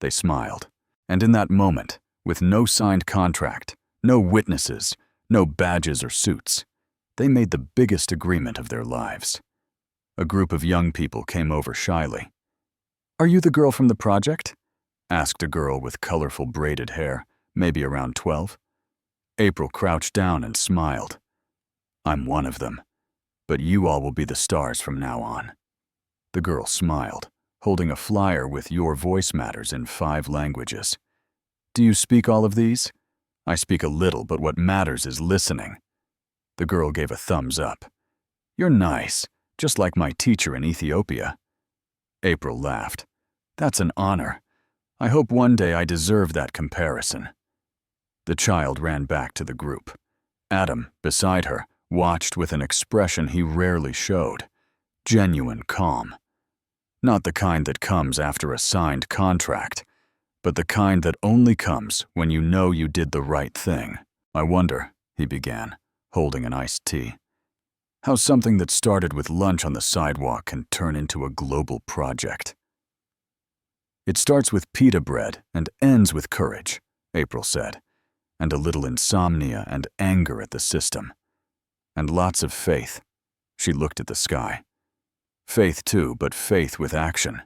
They smiled. And in that moment, with no signed contract, no witnesses, no badges or suits, they made the biggest agreement of their lives. A group of young people came over shyly. Are you the girl from the project? Asked a girl with colorful braided hair, maybe around 12. April crouched down and smiled. I'm one of them, but you all will be the stars from now on. The girl smiled, holding a flyer with Your Voice Matters in 5 languages. Do you speak all of these? I speak a little, but what matters is listening. The girl gave a thumbs up. You're nice, just like my teacher in Ethiopia. April laughed. That's an honor. I hope one day I deserve that comparison. The child ran back to the group. Adam, beside her, watched with an expression he rarely showed. Genuine calm. Not the kind that comes after a signed contract, but the kind that only comes when you know you did the right thing. I wonder, he began, holding an iced tea, how something that started with lunch on the sidewalk can turn into a global project. It starts with pita bread and ends with courage, April said. and a little insomnia and anger at the system. And lots of faith. She looked at the sky. Faith too, but faith with action.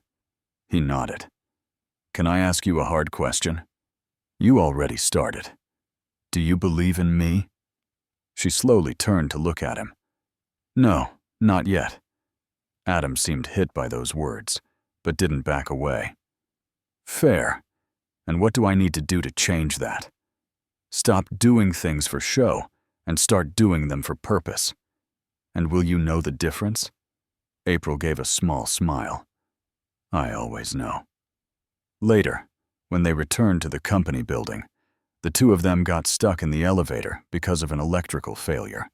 He nodded. Can I ask you a hard question? You already started. Do you believe in me? She slowly turned to look at him. No, not yet. Adam seemed hit by those words, but didn't back away. Fair. And what do I need to do to change that? Stop doing things for show and start doing them for purpose. And will you know the difference? April gave a small smile. I always know. Later, when they returned to the company building, the two of them got stuck in the elevator because of an electrical failure.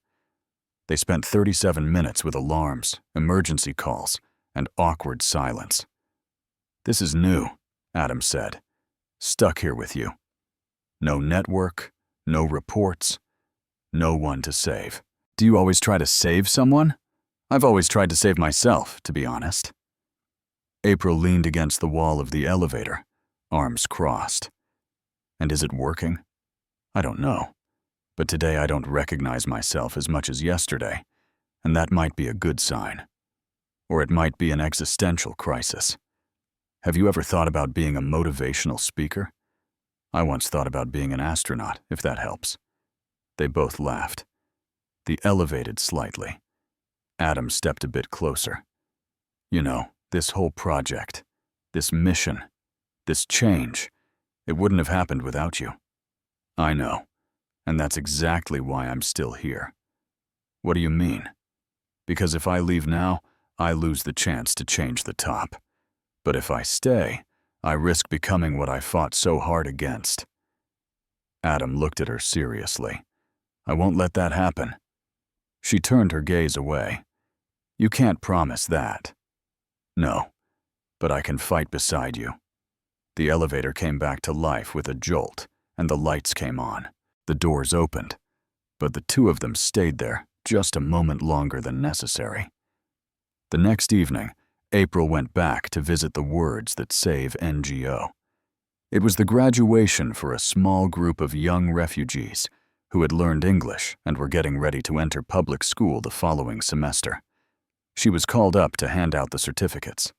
They spent 37 minutes with alarms, emergency calls, and awkward silence. This is new, Adam said. Stuck here with you. No network, no reports, no one to save. Do you always try to save someone? I've always tried to save myself, to be honest. April leaned against the wall of the elevator, arms crossed. And is it working? I don't know. But today I don't recognize myself as much as yesterday, and that might be a good sign. Or it might be an existential crisis. Have you ever thought about being a motivational speaker? I once thought about being an astronaut, if that helps. They both laughed. They elevated slightly. Adam stepped a bit closer. You know, this whole project, this mission, this change, it wouldn't have happened without you. I know, and that's exactly why I'm still here. What do you mean? Because if I leave now, I lose the chance to change the top. But if I stay, I risk becoming what I fought so hard against. Adam looked at her seriously. I won't let that happen. She turned her gaze away. You can't promise that. No, but I can fight beside you. The elevator came back to life with a jolt, and the lights came on. The doors opened, but the two of them stayed there just a moment longer than necessary. The next evening, April went back to visit the Words That Save NGO. It was the graduation for a small group of young refugees who had learned English and were getting ready to enter public school the following semester. She was called up to hand out the certificates.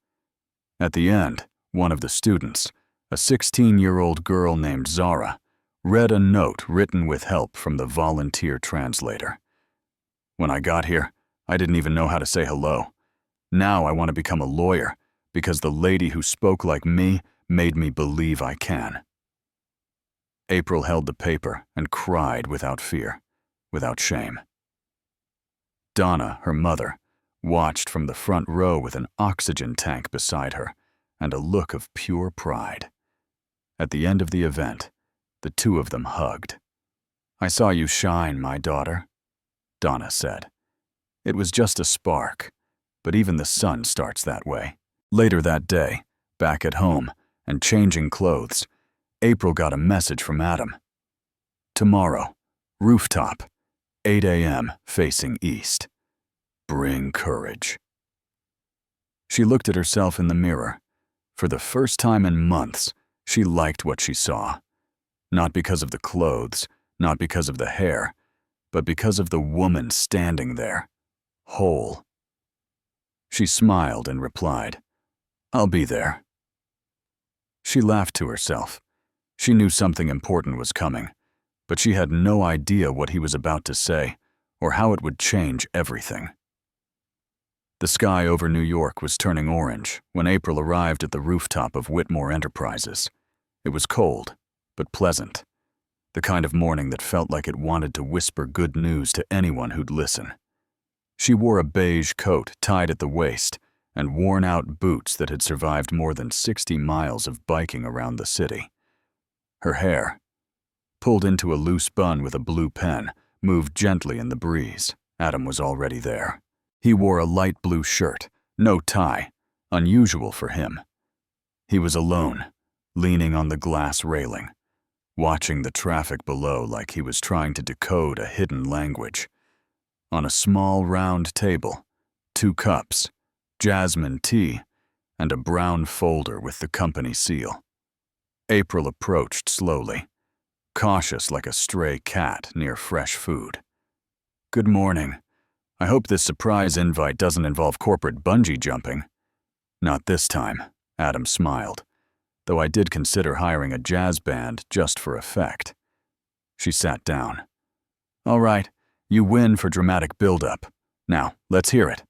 At the end, one of the students, a 16-year-old girl named Zara, read a note written with help from the volunteer translator. When I got here, I didn't even know how to say hello. Now I want to become a lawyer because the lady who spoke like me made me believe I can. April held the paper and cried without fear, without shame. Donna, her mother, watched from the front row with an oxygen tank beside her and a look of pure pride. At the end of the event, the two of them hugged. I saw you shine, my daughter, Donna said. It was just a spark, but even the sun starts that way. Later that day, back at home and changing clothes, April got a message from Adam. Tomorrow, rooftop, 8 a.m. facing east. Bring courage. She looked at herself in the mirror. For the first time in months, she liked what she saw. Not because of the clothes, not because of the hair, but because of the woman standing there, whole. She smiled and replied, I'll be there. She laughed to herself. She knew something important was coming, but she had no idea what he was about to say or how it would change everything. The sky over New York was turning orange when April arrived at the rooftop of Whitmore Enterprises. It was cold, but pleasant. The kind of morning that felt like it wanted to whisper good news to anyone who'd listen. She wore a beige coat tied at the waist and worn-out boots that had survived more than 60 miles of biking around the city. Her hair, pulled into a loose bun with a blue pen, moved gently in the breeze. Adam was already there. He wore a light blue shirt, no tie, unusual for him. He was alone, leaning on the glass railing, watching the traffic below like he was trying to decode a hidden language. On a small round table, 2 cups, jasmine tea, and a brown folder with the company seal. April approached slowly. cautious like a stray cat near fresh food. "Good morning. I hope this surprise invite doesn't involve corporate bungee jumping." "Not this time," Adam smiled, though I did consider hiring a jazz band just for effect. She sat down. "All right, you win for dramatic build-up. Now, let's hear it."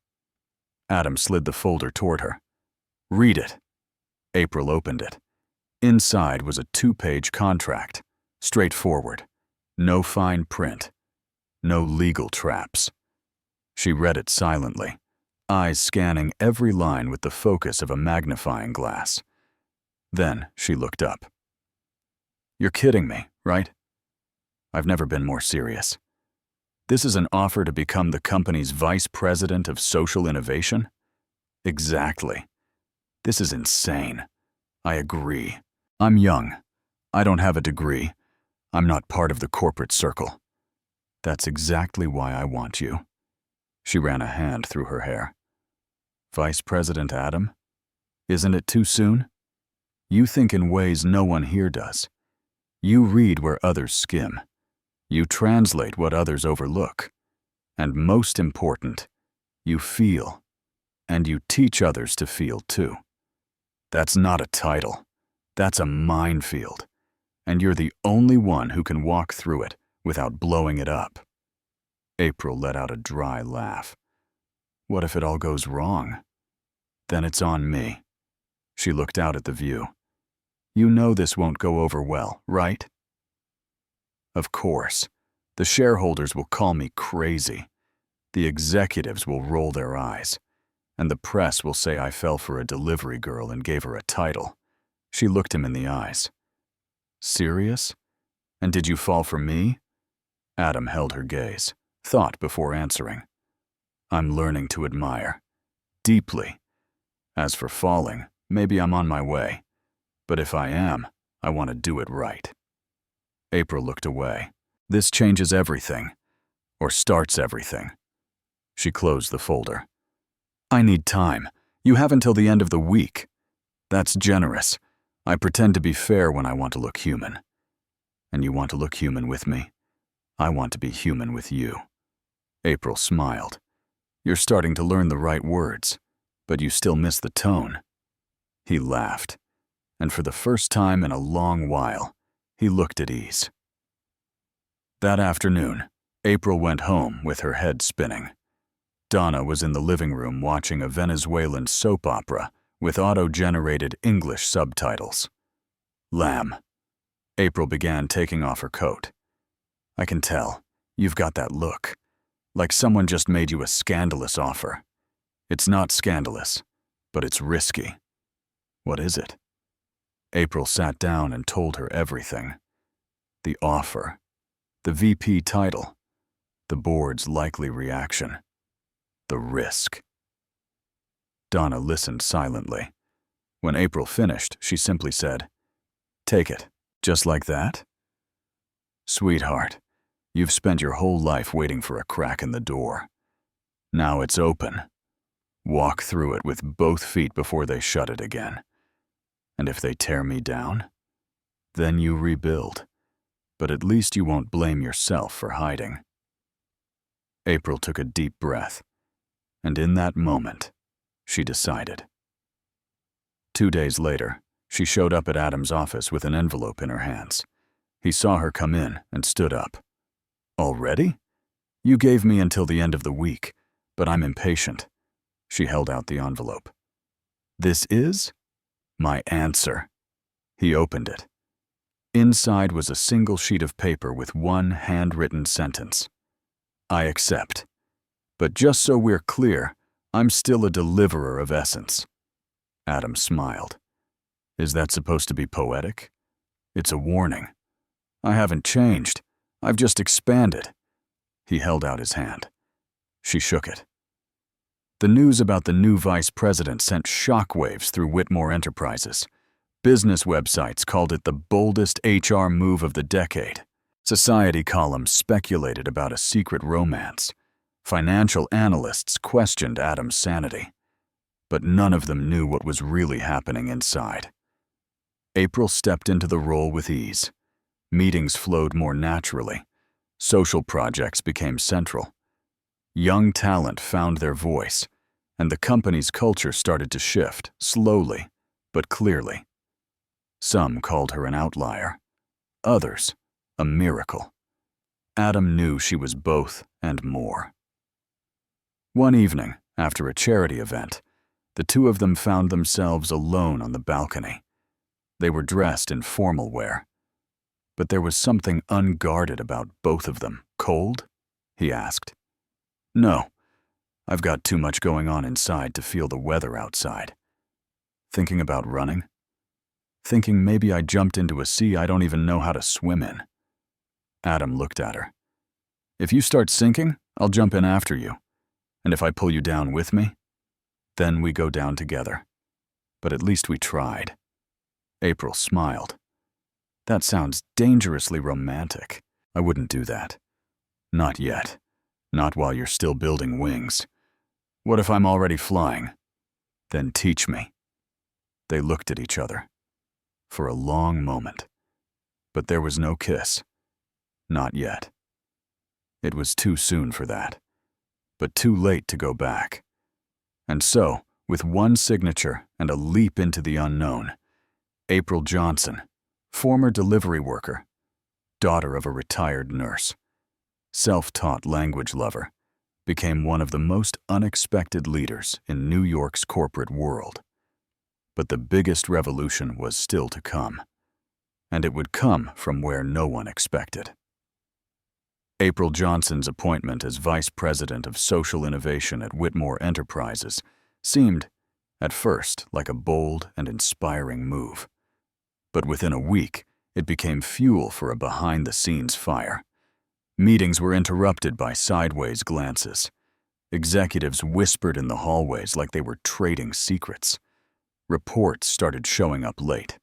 Adam slid the folder toward her. "Read it." April opened it. Inside was a 2-page contract. Straightforward. No fine print. No legal traps. She read it silently, eyes scanning every line with the focus of a magnifying glass. Then she looked up. "You're kidding me, right?" "I've never been more serious. This is an offer to become the company's vice president of social innovation?" "Exactly. This is insane. I agree. I'm young. I don't have a degree. I'm not part of the corporate circle. That's exactly why I want you." She ran a hand through her hair. "Vice President Adam? Isn't it too soon? You think in ways no one here does. You read where others skim. You translate what others overlook. And most important, you feel. And you teach others to feel too. That's not a title. That's a minefield. And you're the only one who can walk through it without blowing it up." April let out a dry laugh. "What if it all goes wrong? Then it's on me." She looked out at the view. "You know this won't go over well, right?" "Of course. The shareholders will call me crazy. The executives will roll their eyes. And the press will say I fell for a delivery girl and gave her a title." She looked him in the eyes. "Serious? And did you fall for me?" Adam held her gaze, thought before answering. "I'm learning to admire. Deeply. As for falling, maybe I'm on my way. But if I am, I want to do it right." April looked away. "This changes everything. Or starts everything." She closed the folder. "I need time. You have until the end of the week." "That's generous. I pretend to be fair when I want to look human." "And you want to look human with me? I want to be human with you." April smiled. "You're starting to learn the right words, but you still miss the tone." He laughed, and for the first time in a long while, he looked at ease. That afternoon, April went home with her head spinning. Donna was in the living room watching a Venezuelan soap opera with auto-generated English subtitles. "Lamb." April began taking off her coat. "I can tell. You've got that look. Like someone just made you a scandalous offer. It's not scandalous, but it's risky." "What is it?" April sat down and told her everything. The offer. The VP title. The board's likely reaction. The risk. Donna listened silently. When April finished, she simply said, "Take it, just like that?" "Sweetheart, you've spent your whole life waiting for a crack in the door. Now it's open. Walk through it with both feet before they shut it again. And if they tear me down, then you rebuild. But at least you won't blame yourself for hiding." April took a deep breath, and in that moment, she decided. 2 days later, she showed up at Adam's office with an envelope in her hands. He saw her come in and stood up. "Already? You gave me until the end of the week, but I'm impatient." She held out the envelope. "This is my answer." He opened it. Inside was a single sheet of paper with one handwritten sentence. "I accept. But just so we're clear, I'm still a deliverer of essence." Adam smiled. "Is that supposed to be poetic?" "It's a warning. I haven't changed. I've just expanded." He held out his hand. She shook it. The news about the new vice president sent shockwaves through Whitmore Enterprises. Business websites called it the boldest HR move of the decade. Society columns speculated about a secret romance. Financial analysts questioned Adam's sanity. But none of them knew what was really happening inside. April stepped into the role with ease. Meetings flowed more naturally. Social projects became central. Young talent found their voice, and the company's culture started to shift, slowly but clearly. Some called her an outlier. Others, a miracle. Adam knew she was both and more. One evening, after a charity event, the two of them found themselves alone on the balcony. They were dressed in formal wear. But there was something unguarded about both of them. Cold? He asked. No, I've got too much going on inside to feel the weather outside. Thinking about running? Thinking maybe I jumped into a sea I don't even know how to swim in. Adam looked at her. If you start sinking, I'll jump in after you. And if I pull you down with me, then we go down together. But at least we tried. April smiled. That sounds dangerously romantic. I wouldn't do that. Not yet. Not while you're still building wings. What if I'm already flying? Then teach me. They looked at each other for a long moment. But there was no kiss. Not yet. It was too soon for that, but too late to go back. And so, with one signature and a leap into the unknown, April Johnson, former delivery worker, daughter of a retired nurse, self-taught language lover, became one of the most unexpected leaders in New York's corporate world. But the biggest revolution was still to come, and it would come from where no one expected. April Johnson's appointment as Vice President of Social Innovation at Whitmore Enterprises seemed, at first, like a bold and inspiring move. But within a week, it became fuel for a behind-the-scenes fire. Meetings were interrupted by sideways glances. Executives whispered in the hallways like they were trading secrets. Reports started showing up late.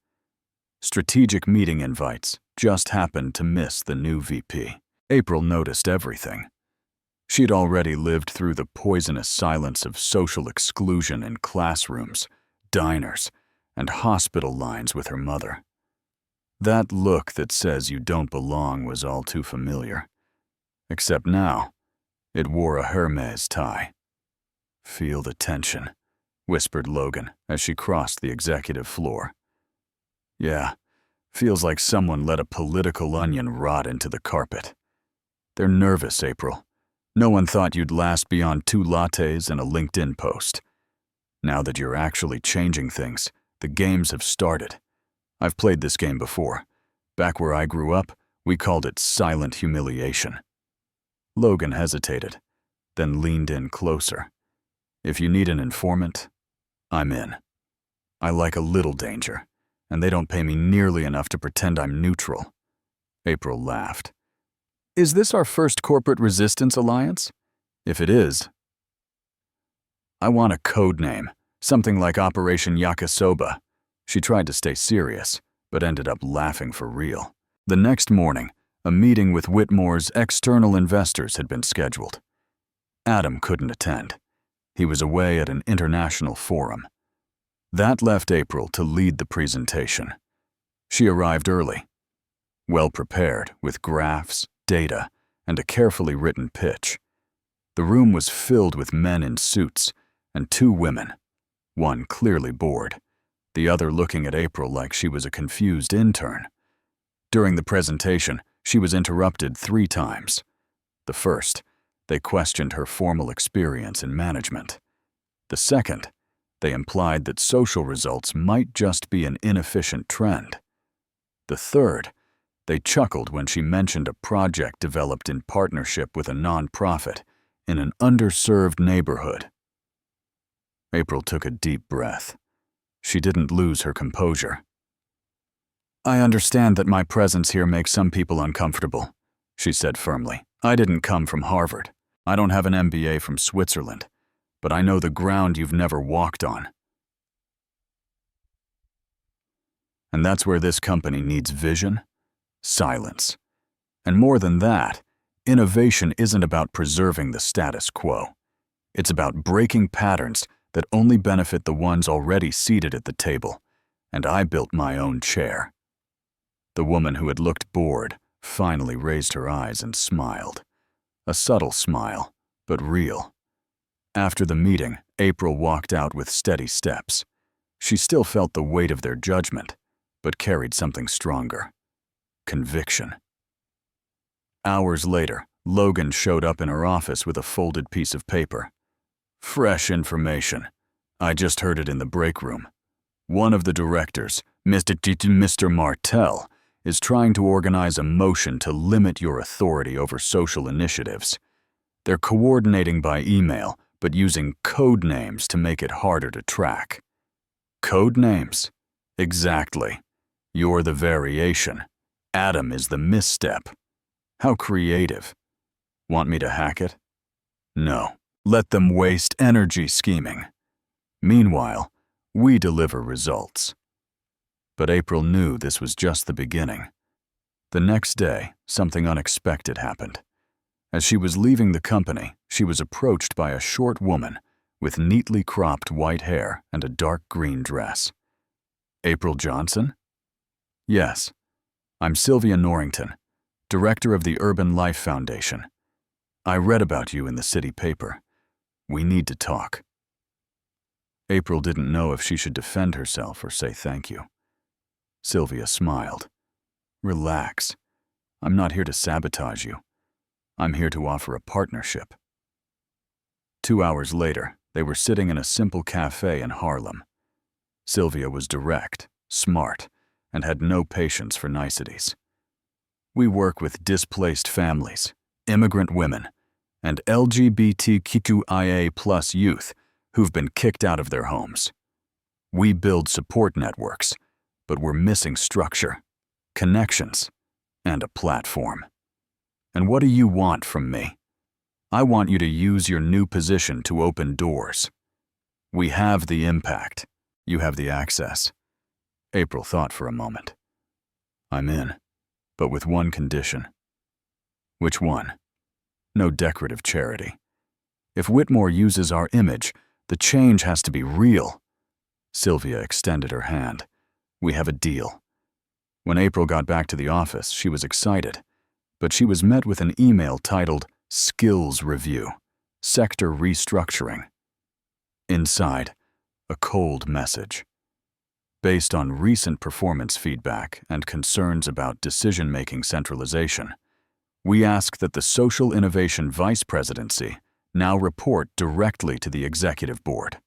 Strategic meeting invites just happened to miss the new VP. April noticed everything. She'd already lived through the poisonous silence of social exclusion in classrooms, diners, and hospital lines with her mother. That look that says you don't belong was all too familiar. Except now, it wore a Hermes tie. Feel the tension, whispered Logan as she crossed the executive floor. Yeah, feels like someone let a political onion rot into the carpet. They're nervous, April. No one thought you'd last beyond 2 lattes and a LinkedIn post. Now that you're actually changing things, the games have started. I've played this game before. Back where I grew up, we called it silent humiliation. Logan hesitated, then leaned in closer. If you need an informant, I'm in. I like a little danger, and they don't pay me nearly enough to pretend I'm neutral. April laughed. Is this our first corporate resistance alliance? If it is, I want a code name, something like Operation Yakisoba. She tried to stay serious, but ended up laughing for real. The next morning, a meeting with Whitmore's external investors had been scheduled. Adam couldn't attend. He was away at an international forum. That left April to lead the presentation. She arrived early, well prepared with graphs, data, and a carefully written pitch. The room was filled with men in suits and 2 women, one clearly bored, the other looking at April like she was a confused intern. During the presentation, she was interrupted 3 times. The first, they questioned her formal experience in management. The second, they implied that social results might just be an inefficient trend. The third, they chuckled when she mentioned a project developed in partnership with a nonprofit in an underserved neighborhood. April took a deep breath. She didn't lose her composure. I understand that my presence here makes some people uncomfortable, she said firmly. I didn't come from Harvard. I don't have an MBA from Switzerland, but I know the ground you've never walked on. And that's where this company needs vision, silence. And more than that, innovation isn't about preserving the status quo. It's about breaking patterns that only benefit the ones already seated at the table. And I built my own chair. The woman who had looked bored finally raised her eyes and smiled. A subtle smile, but real. After the meeting, April walked out with steady steps. She still felt the weight of their judgment, but carried something stronger: conviction. Hours later, Logan showed up in her office with a folded piece of paper. "Fresh information. I just heard it in the break room. One of the directors, Mr. Martell, is trying to organize a motion to limit your authority over social initiatives. They're coordinating by email, but using code names to make it harder to track." Code names? Exactly. You're the variation. Adam is the misstep. How creative. Want me to hack it? No. Let them waste energy scheming. Meanwhile, we deliver results. But April knew this was just the beginning. The next day, something unexpected happened. As she was leaving the company, she was approached by a short woman with neatly cropped white hair and a dark green dress. "April Johnson?" "Yes. I'm Sylvia Norrington, director of the Urban Life Foundation. I read about you in the city paper. We need to talk." April didn't know if she should defend herself or say thank you. Sylvia smiled. "Relax. I'm not here to sabotage you. I'm here to offer a partnership." 2 hours later, they were sitting in a simple cafe in Harlem. Sylvia was direct, smart, and had no patience for niceties. "We work with displaced families, immigrant women, and LGBTQIA+ youth who've been kicked out of their homes. We build support networks, but we're missing structure, connections, and a platform. And what do you want from me? I want you to use your new position to open doors. We have the impact. You have the access." April thought for a moment. "I'm in, but with one condition." "Which one?" "No decorative charity. If Whitmore uses our image, the change has to be real." Sylvia extended her hand. "We have a deal." When April got back to the office, she was excited, but she was met with an email titled "Skills Review, Sector Restructuring." Inside, a cold message. "Based on recent performance feedback and concerns about decision-making centralization, we ask that the Social Innovation Vice Presidency now report directly to the Executive Board."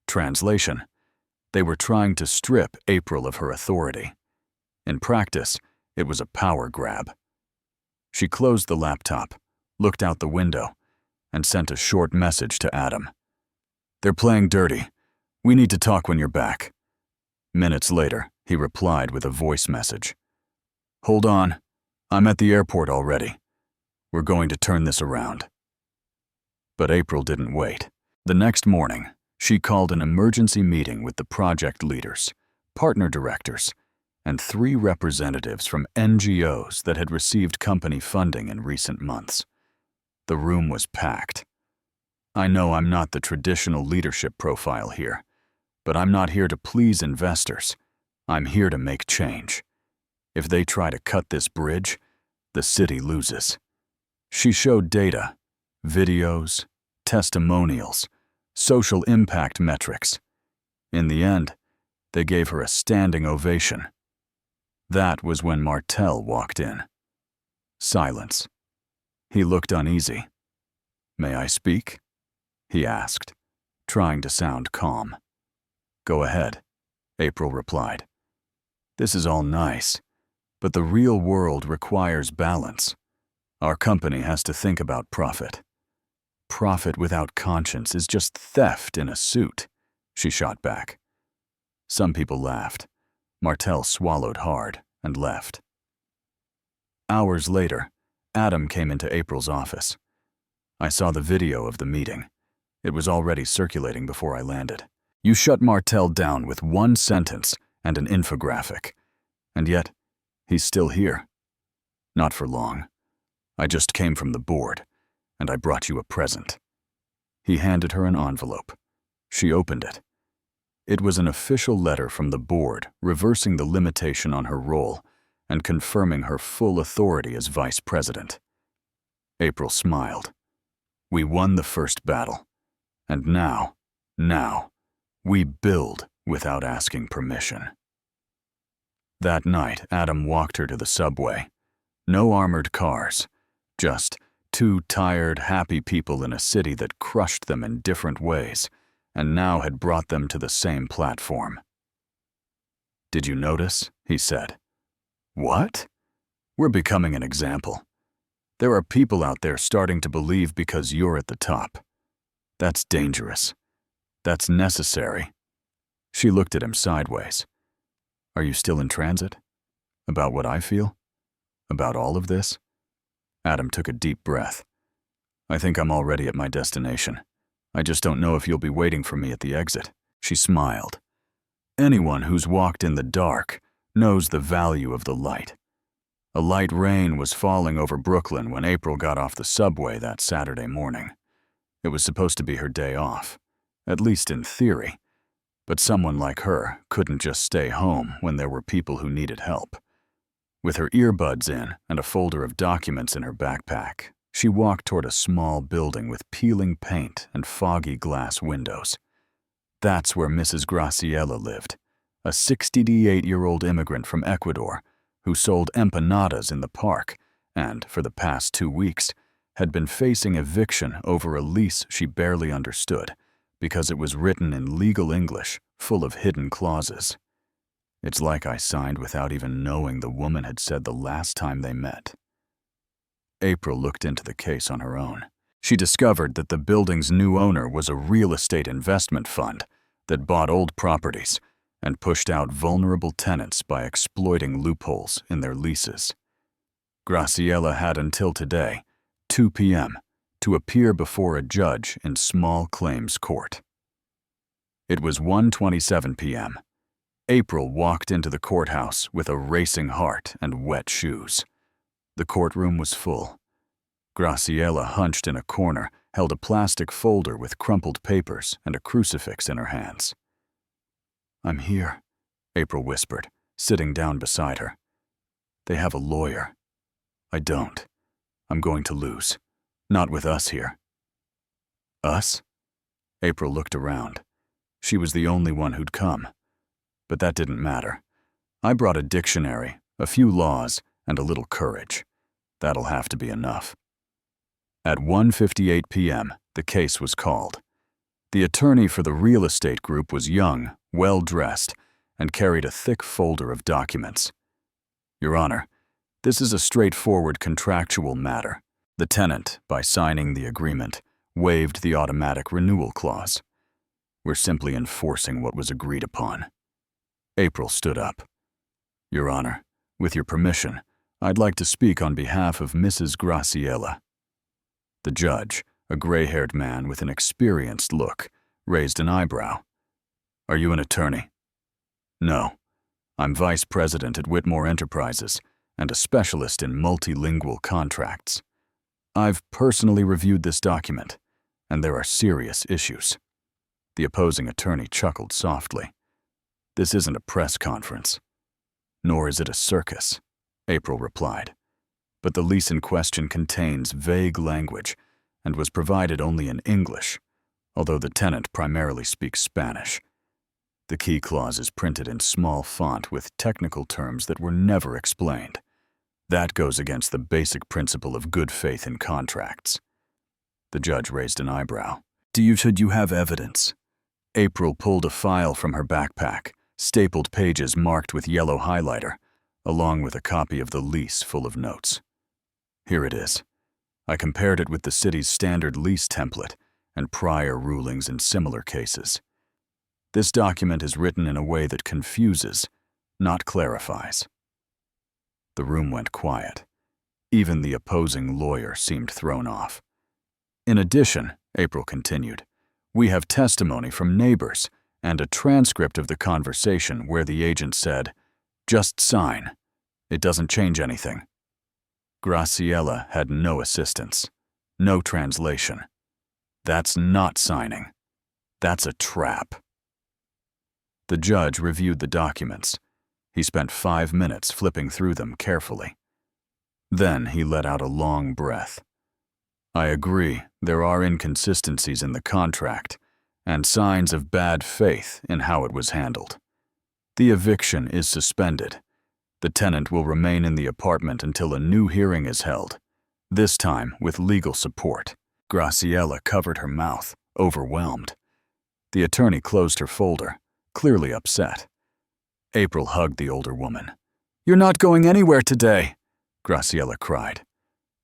Translation: they were trying to strip April of her authority. In practice, it was a power grab. She closed the laptop, looked out the window, and sent a short message to Adam. "They're playing dirty. We need to talk when you're back." Minutes later, he replied with a voice message. "Hold on. I'm at the airport already. We're going to turn this around." But April didn't wait. The next morning, she called an emergency meeting with the project leaders, partner directors, and 3 representatives from NGOs that had received company funding in recent months. The room was packed. "I know I'm not the traditional leadership profile here, but I'm not here to please investors. I'm here to make change. If they try to cut this bridge, the city loses." She showed data, videos, testimonials, social impact metrics. In the end, they gave her a standing ovation. That was when Martell walked in. Silence. He looked uneasy. "May I speak?" he asked, trying to sound calm. "Go ahead," April replied. "This is all nice, but the real world requires balance. Our company has to think about profit. Profit without conscience is just theft in a suit," she shot back. Some people laughed. Martell swallowed hard and left. Hours later, Adam came into April's office. "I saw the video of the meeting. It was already circulating before I landed. You shut Martell down with one sentence and an infographic. And yet, he's still here. Not for long. I just came from the board, and I brought you a present." He handed her an envelope. She opened it. It was an official letter from the board reversing the limitation on her role and confirming her full authority as vice president. April smiled. We won the first battle. And now, we build without asking permission. That night, Adam walked her to the subway. No armored cars, just two tired, happy people in a city that crushed them in different ways and now had brought them to the same platform. Did you notice? He said. What? We're becoming an example. There are people out there starting to believe because you're at the top. That's dangerous. That's necessary. She looked at him sideways. Are you still in transit? About what I feel? About all of this? Adam took a deep breath. I think I'm already at my destination. I just don't know if you'll be waiting for me at the exit. She smiled. Anyone who's walked in the dark knows the value of the light. A light rain was falling over Brooklyn when April got off the subway that Saturday morning. It was supposed to be her day off, at least in theory, but someone like her couldn't just stay home when there were people who needed help. With her earbuds in and a folder of documents in her backpack, she walked toward a small building with peeling paint and foggy glass windows. That's where Mrs. Graciela lived, a 68-year-old immigrant from Ecuador who sold empanadas in the park and, for the past 2 weeks, had been facing eviction over a lease she barely understood because it was written in legal English full of hidden clauses. It's like I signed without even knowing the woman had said the last time they met. April looked into the case on her own. She discovered that the building's new owner was a real estate investment fund that bought old properties and pushed out vulnerable tenants by exploiting loopholes in their leases. Graciela had until today, 2 p.m., to appear before a judge in small claims court. It was 1:27 p.m. April walked into the courthouse with a racing heart and wet shoes. The courtroom was full. Graciela, hunched in a corner, held a plastic folder with crumpled papers and a crucifix in her hands. I'm here, April whispered, sitting down beside her. They have a lawyer. I don't. I'm going to lose. Not with us here. Us? April looked around. She was the only one who'd come. But that didn't matter. I brought a dictionary, a few laws, and a little courage. That'll have to be enough. At 1:58 p.m., the case was called. The attorney for the real estate group was young, well-dressed, and carried a thick folder of documents. Your Honor, this is a straightforward contractual matter. The tenant, by signing the agreement, waived the automatic renewal clause. We're simply enforcing what was agreed upon. April stood up. Your Honor, with your permission, I'd like to speak on behalf of Mrs. Graciela. The judge, a gray-haired man with an experienced look, raised an eyebrow. Are you an attorney? No. I'm vice president at Whitmore Enterprises and a specialist in multilingual contracts. I've personally reviewed this document, and there are serious issues. The opposing attorney chuckled softly. This isn't a press conference. Nor is it a circus, April replied. But the lease in question contains vague language and was provided only in English, although the tenant primarily speaks Spanish. The key clause is printed in small font with technical terms that were never explained. That goes against the basic principle of good faith in contracts. The judge raised an eyebrow. Should you have evidence? April pulled a file from her backpack, stapled pages marked with yellow highlighter, along with a copy of the lease full of notes. Here it is. I compared it with the city's standard lease template and prior rulings in similar cases. This document is written in a way that confuses, not clarifies. The room went quiet. Even the opposing lawyer seemed thrown off. In addition, April continued, we have testimony from neighbors and a transcript of the conversation where the agent said, "Just sign. It doesn't change anything." Graciela had no assistance, no translation. That's not signing. That's a trap. The judge reviewed the documents. He spent 5 minutes flipping through them carefully. Then he let out a long breath. I agree, there are inconsistencies in the contract and signs of bad faith in how it was handled. The eviction is suspended. The tenant will remain in the apartment until a new hearing is held, this time with legal support. Graciela covered her mouth, overwhelmed. The attorney closed her folder, clearly upset. April hugged the older woman. "You're not going anywhere today," Graciela cried.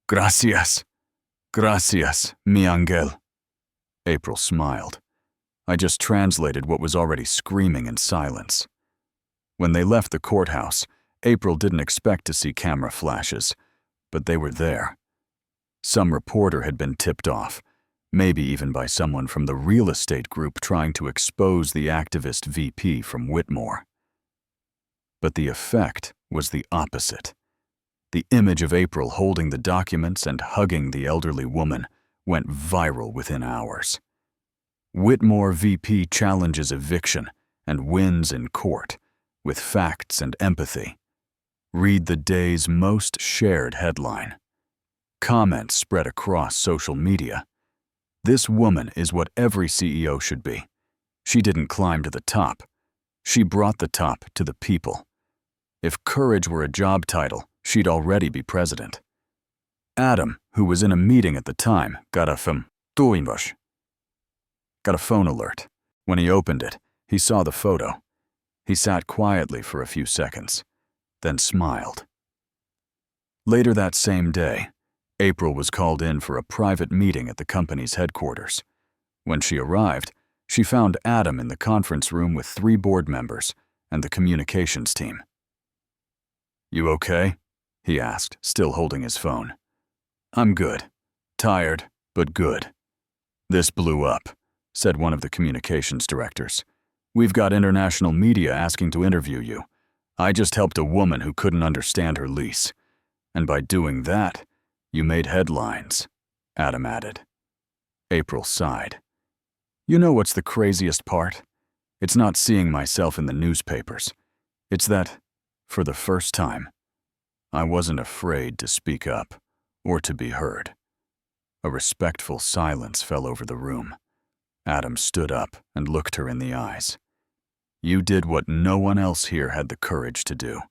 "Gracias. Gracias, mi ángel." April smiled. I just translated what was already screaming in silence. When they left the courthouse, April didn't expect to see camera flashes, but they were there. Some reporter had been tipped off, maybe even by someone from the real estate group trying to expose the activist VP from Whitmore. But the effect was the opposite. The image of April holding the documents and hugging the elderly woman went viral within hours. Whitmore VP challenges eviction and wins in court, with facts and empathy. Read the day's most shared headline. Comments spread across social media. This woman is what every CEO should be. She didn't climb to the top. She brought the top to the people. If courage were a job title, she'd already be president. Adam, who was in a meeting at the time, got a phone alert. When he opened it, he saw the photo. He sat quietly for a few seconds, then smiled. Later that same day, April was called in for a private meeting at the company's headquarters. When she arrived, she found Adam in the conference room with 3 board members and the communications team. "You okay?" he asked, still holding his phone. "I'm good. Tired, but good." "This blew up," said one of the communications directors. "We've got international media asking to interview you. I just helped a woman who couldn't understand her lease. And by doing that, you made headlines," Adam added. April sighed. "You know what's the craziest part? It's not seeing myself in the newspapers. It's that, for the first time, I wasn't afraid to speak up or to be heard." A respectful silence fell over the room. Adam stood up and looked her in the eyes. "You did what no one else here had the courage to do,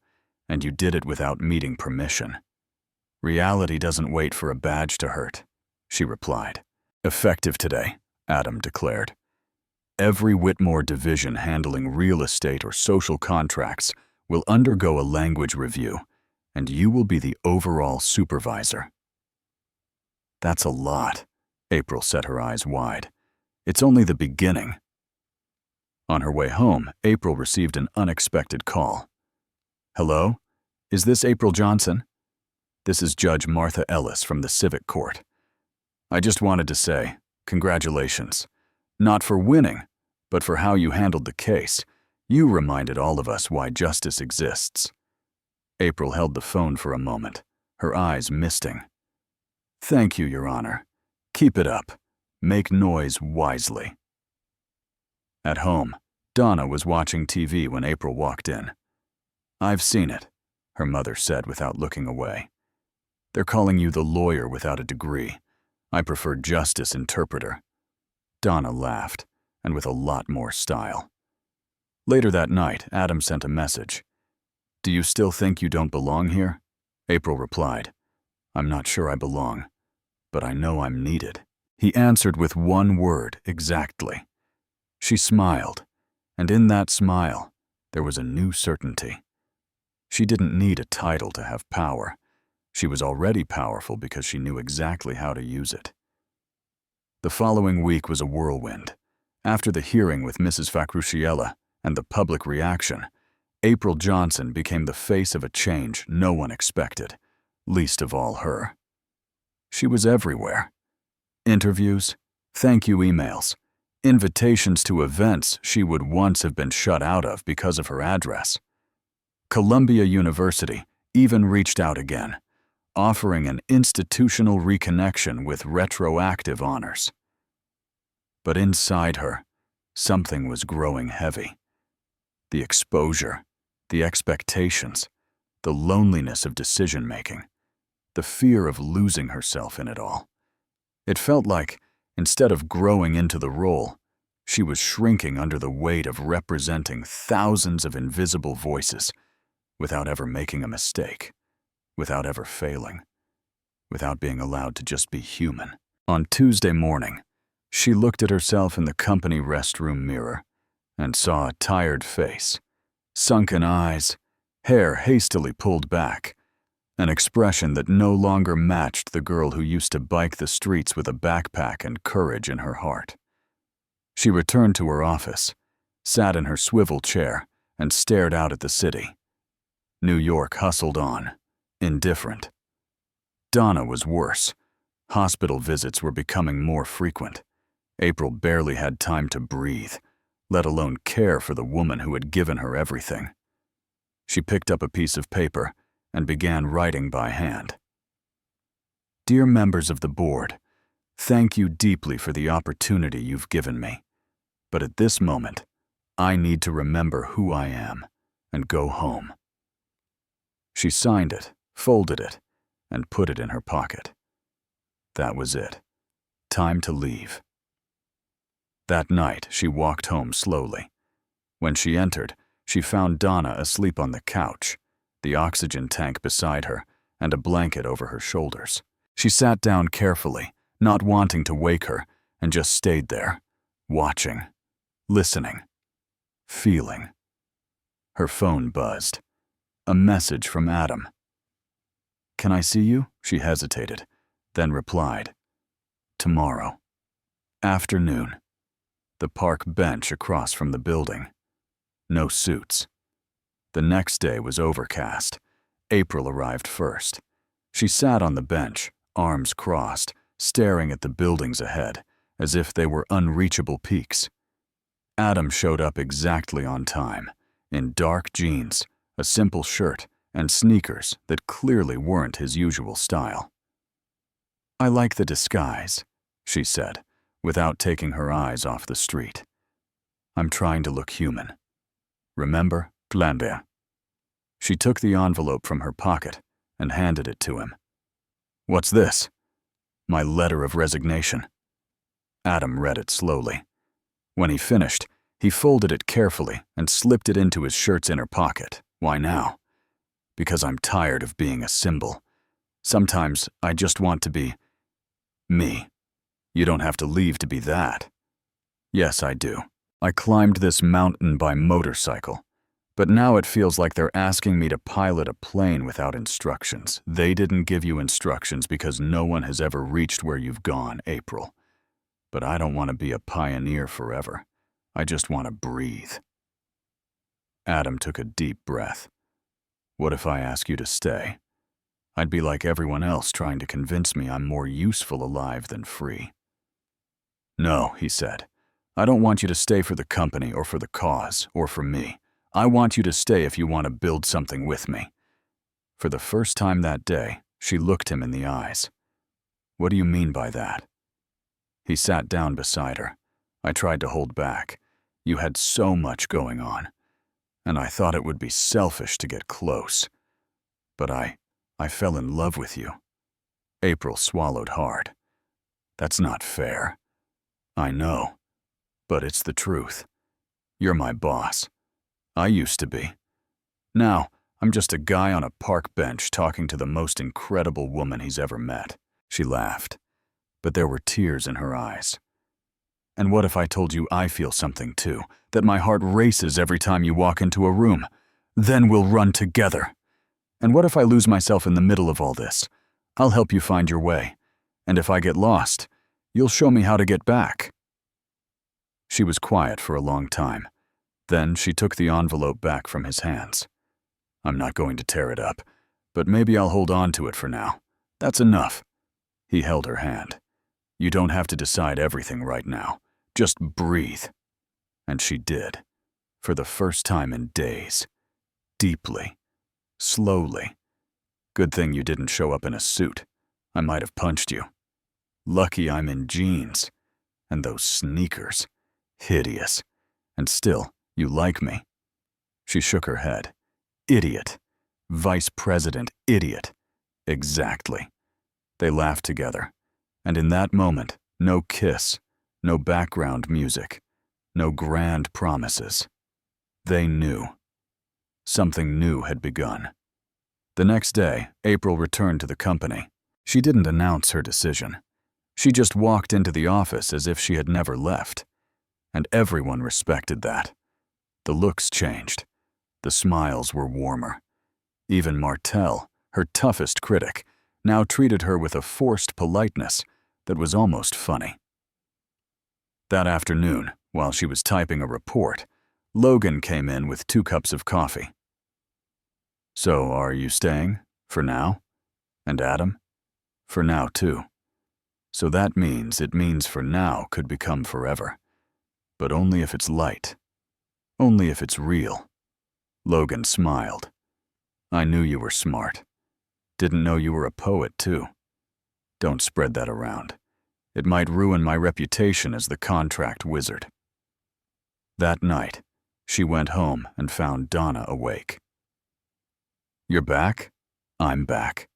and you did it without meeting permission." "Reality doesn't wait for a badge to hurt," she replied. "Effective today," Adam declared. "Every Whitmore division handling real estate or social contracts will undergo a language review, and you will be the overall supervisor." "That's a lot," April set her eyes wide. "It's only the beginning." On her way home, April received an unexpected call. "Hello? Is this April Johnson? This is Judge Martha Ellis from the Civic Court. I just wanted to say, congratulations. Not for winning, but for how you handled the case. You reminded all of us why justice exists." April held the phone for a moment, her eyes misting. "Thank you, Your Honor. Keep it up. Make noise wisely." At home, Donna was watching TV when April walked in. "I've seen it," her mother said without looking away. "They're calling you the lawyer without a degree. I prefer justice interpreter." Donna laughed, and with a lot more style. Later that night, Adam sent a message. "Do you still think you don't belong here?" April replied, "I'm not sure I belong, but I know I'm needed." He answered with one word exactly. She smiled, and in that smile, there was a new certainty. She didn't need a title to have power. She was already powerful because she knew exactly how to use it. The following week was a whirlwind. After the hearing with Mrs. Facruciella and the public reaction, April Johnson became the face of a change no one expected, least of all her. She was everywhere. Interviews, thank you emails, invitations to events she would once have been shut out of because of her address. Columbia University even reached out again, offering an institutional reconnection with retroactive honors. But inside her, something was growing heavy. The exposure, the expectations, the loneliness of decision-making, the fear of losing herself in it all. It felt like, instead of growing into the role, she was shrinking under the weight of representing thousands of invisible voices without ever making a mistake, without ever failing, without being allowed to just be human. On Tuesday morning, she looked at herself in the company restroom mirror and saw a tired face, sunken eyes, hair hastily pulled back, an expression that no longer matched the girl who used to bike the streets with a backpack and courage in her heart. She returned to her office, sat in her swivel chair, and stared out at the city. New York hustled on, indifferent. Donna was worse. Hospital visits were becoming more frequent. April barely had time to breathe, let alone care for the woman who had given her everything. She picked up a piece of paper and began writing by hand. Dear members of the board, thank you deeply for the opportunity you've given me. But at this moment, I need to remember who I am and go home. She signed it, folded it, and put it in her pocket. That was it. Time to leave. That night, she walked home slowly. When she entered, she found Donna asleep on the couch, the oxygen tank beside her, and a blanket over her shoulders. She sat down carefully, not wanting to wake her, and just stayed there, watching, listening, feeling. Her phone buzzed. A message from Adam. Can I see you? She hesitated, then replied, Tomorrow. Afternoon. The park bench across from the building. No suits. The next day was overcast. April arrived first. She sat on the bench, arms crossed, staring at the buildings ahead, as if they were unreachable peaks. Adam showed up exactly on time, in dark jeans, a simple shirt, and sneakers that clearly weren't his usual style. I like the disguise, she said, without taking her eyes off the street. I'm trying to look human. Remember, Glander. She took the envelope from her pocket and handed it to him. What's this? My letter of resignation. Adam read it slowly. When he finished, he folded it carefully and slipped it into his shirt's inner pocket. Why now? Because I'm tired of being a symbol. Sometimes I just want to be me. You don't have to leave to be that. Yes, I do. I climbed this mountain by motorcycle, but now it feels like they're asking me to pilot a plane without instructions. They didn't give you instructions because no one has ever reached where you've gone, April. But I don't want to be a pioneer forever. I just want to breathe. Adam took a deep breath. What if I ask you to stay? I'd be like everyone else trying to convince me I'm more useful alive than free. No, he said. I don't want you to stay for the company or for the cause or for me. I want you to stay if you want to build something with me. For the first time that day, she looked him in the eyes. What do you mean by that? He sat down beside her. I tried to hold back. You had so much going on. And I thought it would be selfish to get close. But I fell in love with you. April swallowed hard. That's not fair. I know. But it's the truth. You're my boss. I used to be. Now, I'm just a guy on a park bench talking to the most incredible woman he's ever met. She laughed, but there were tears in her eyes. And what if I told you I feel something too, that my heart races every time you walk into a room? Then we'll run together. And what if I lose myself in the middle of all this? I'll help you find your way. And if I get lost, you'll show me how to get back. She was quiet for a long time. Then she took the envelope back from his hands. I'm not going to tear it up, but maybe I'll hold on to it for now. That's enough. He held her hand. You don't have to decide everything right now. Just breathe. And she did. For the first time in days. Deeply. Slowly. Good thing you didn't show up in a suit. I might have punched you. Lucky I'm in jeans. And those sneakers. Hideous. And still, you like me. She shook her head. idiot. Vice President idiot. Exactly. They laughed together, and in that moment, no kiss, no background music, no grand promises. They knew. Something new had begun. The next day, April returned to the company. She didn't announce her decision. She just walked into the office as if she had never left. And everyone respected that. The looks changed. The smiles were warmer. Even Martel, her toughest critic, now treated her with a forced politeness that was almost funny. That afternoon, while she was typing a report, Logan came in with 2 cups of coffee. "So, are you staying? For now?" And Adam? "For now, too. So that means for now could become forever. But only if it's light. Only if it's real." Logan smiled. "I knew you were smart. Didn't know you were a poet, too. Don't spread that around. It might ruin my reputation as the contract wizard." That night, she went home and found Donna awake. "You're back?" "I'm back."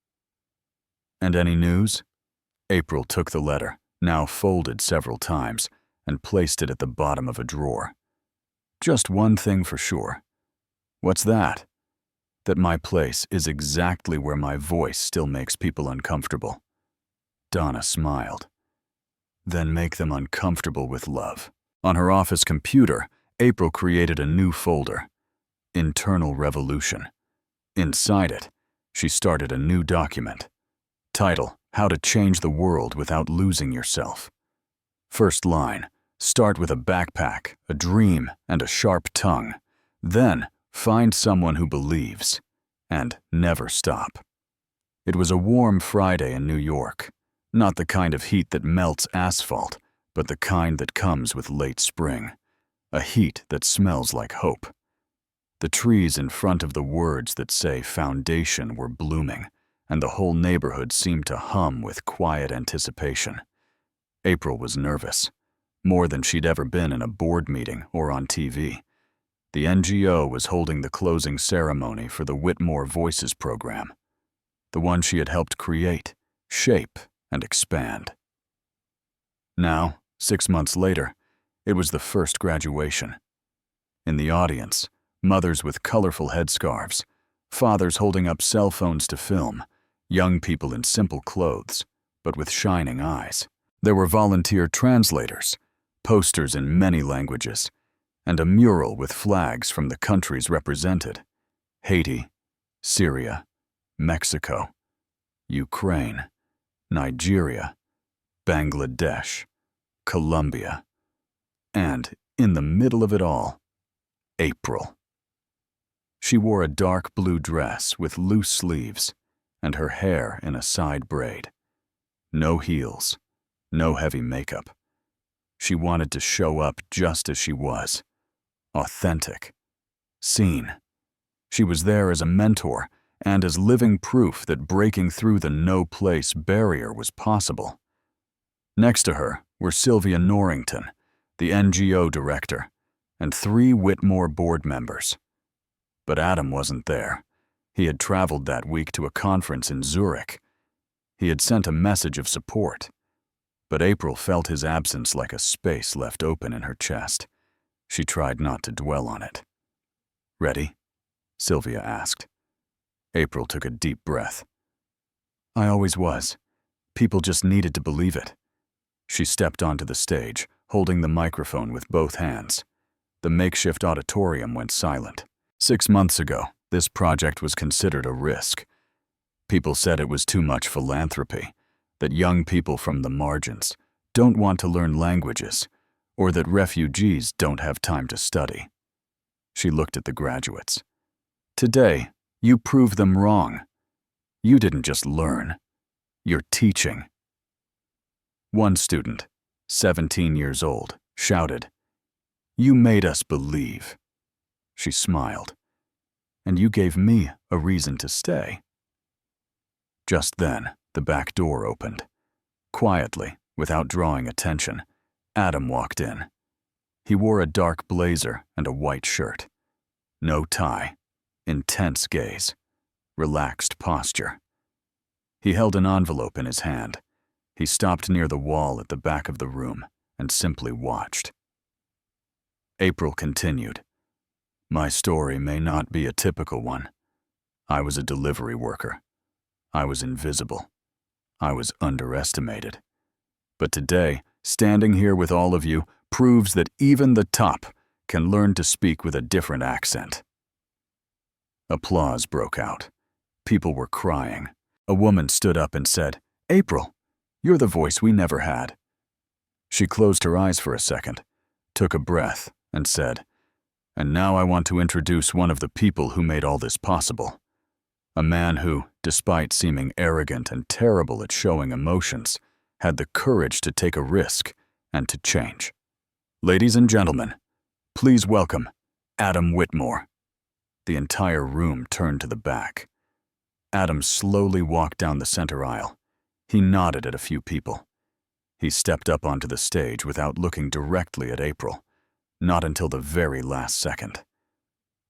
"And any news?" April took the letter, now folded several times, and placed it at the bottom of a drawer. "Just one thing for sure." "What's that?" "That my place is exactly where my voice still makes people uncomfortable." Donna smiled. "Then make them uncomfortable with love." On her office computer, April created a new folder, Internal Revolution. Inside it, she started a new document. Title, How to Change the World Without Losing Yourself. First line, start with a backpack, a dream, and a sharp tongue. Then, find someone who believes, and never stop. It was a warm Friday in New York. Not the kind of heat that melts asphalt, but the kind that comes with late spring. A heat that smells like hope. The trees in front of the words that say foundation were blooming, and the whole neighborhood seemed to hum with quiet anticipation. April was nervous, more than she'd ever been in a board meeting or on TV. The NGO was holding the closing ceremony for the Whitmore Voices program, the one she had helped create, shape, and expand. Now, 6 months later, it was the first graduation. In the audience, mothers with colorful headscarves, fathers holding up cell phones to film, young people in simple clothes, but with shining eyes. There were volunteer translators, posters in many languages, and a mural with flags from the countries represented: Haiti, Syria, Mexico, Ukraine, Nigeria, Bangladesh, Colombia, and, in the middle of it all, April. She wore a dark blue dress with loose sleeves and her hair in a side braid. No heels, no heavy makeup. She wanted to show up just as she was, authentic, seen. She was there as a mentor and as living proof that breaking through the no-place barrier was possible. Next to her were Sylvia Norrington, the NGO director, and 3 Whitmore board members. But Adam wasn't there. He had traveled that week to a conference in Zurich. He had sent a message of support. But April felt his absence like a space left open in her chest. She tried not to dwell on it. "Ready?" Sylvia asked. April took a deep breath. "I always was. People just needed to believe it." She stepped onto the stage, holding the microphone with both hands. The makeshift auditorium went silent. 6 months ago, this project was considered a risk. People said it was too much philanthropy, that young people from the margins don't want to learn languages, or that refugees don't have time to study. She looked at the graduates. "Today, you proved them wrong. You didn't just learn. You're teaching." One student, 17 years old, shouted, "You made us believe." She smiled. "And you gave me a reason to stay." Just then, the back door opened. Quietly, without drawing attention, Adam walked in. He wore a dark blazer and a white shirt. No tie, intense gaze, relaxed posture. He held an envelope in his hand. He stopped near the wall at the back of the room and simply watched. April continued. My story may not be a typical one. I was a delivery worker. I was invisible. I was underestimated. But today, standing here with all of you proves that even the top can learn to speak with a different accent. Applause broke out. People were crying. A woman stood up and said, April, you're the voice we never had. She closed her eyes for a second, took a breath, and said, and now I want to introduce one of the people who made all this possible. A man who, despite seeming arrogant and terrible at showing emotions, had the courage to take a risk and to change. Ladies and gentlemen, please welcome Adam Whitmore. The entire room turned to the back. Adam slowly walked down the center aisle. He nodded at a few people. He stepped up onto the stage without looking directly at April, not until the very last second.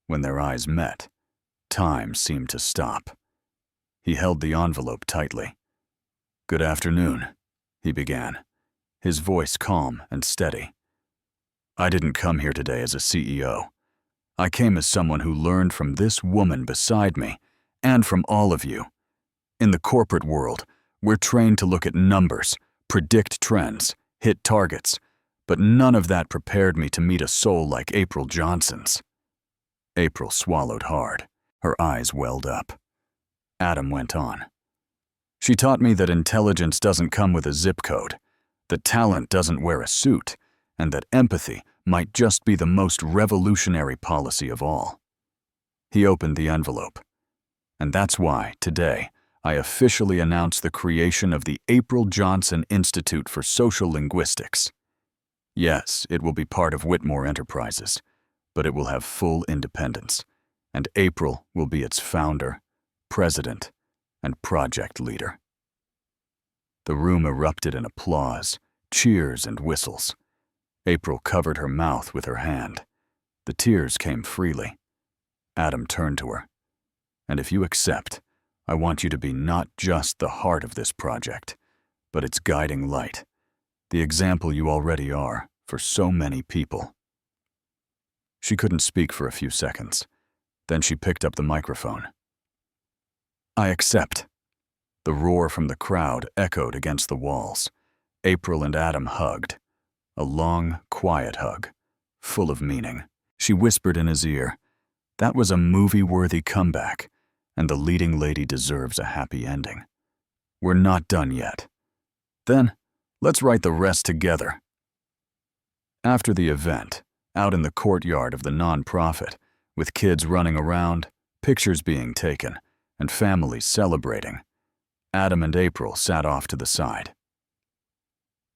When their eyes met, time seemed to stop. He held the envelope tightly. Good afternoon, he began, his voice calm and steady. I didn't come here today as a CEO. I came as someone who learned from this woman beside me and from all of you. In the corporate world, we're trained to look at numbers, predict trends, hit targets, but none of that prepared me to meet a soul like April Johnson's. April swallowed hard. Her eyes welled up. Adam went on. She taught me that intelligence doesn't come with a zip code, that talent doesn't wear a suit, and that empathy might just be the most revolutionary policy of all. He opened the envelope. And that's why, today, I officially announce the creation of the April Johnson Institute for Social Linguistics. Yes, it will be part of Whitmore Enterprises, but it will have full independence, and April will be its founder, president, and project leader. The room erupted in applause, cheers, and whistles. April covered her mouth with her hand. The tears came freely. Adam turned to her. And if you accept, I want you to be not just the heart of this project, but its guiding light, the example you already are for so many people. She couldn't speak for a few seconds. Then she picked up the microphone. I accept. The roar from the crowd echoed against the walls. April and Adam hugged. A long, quiet hug, full of meaning. She whispered in his ear, that was a movie-worthy comeback, and the leading lady deserves a happy ending. We're not done yet. Then, let's write the rest together. After the event, out in the courtyard of the nonprofit, with kids running around, pictures being taken, and families celebrating, Adam and April sat off to the side.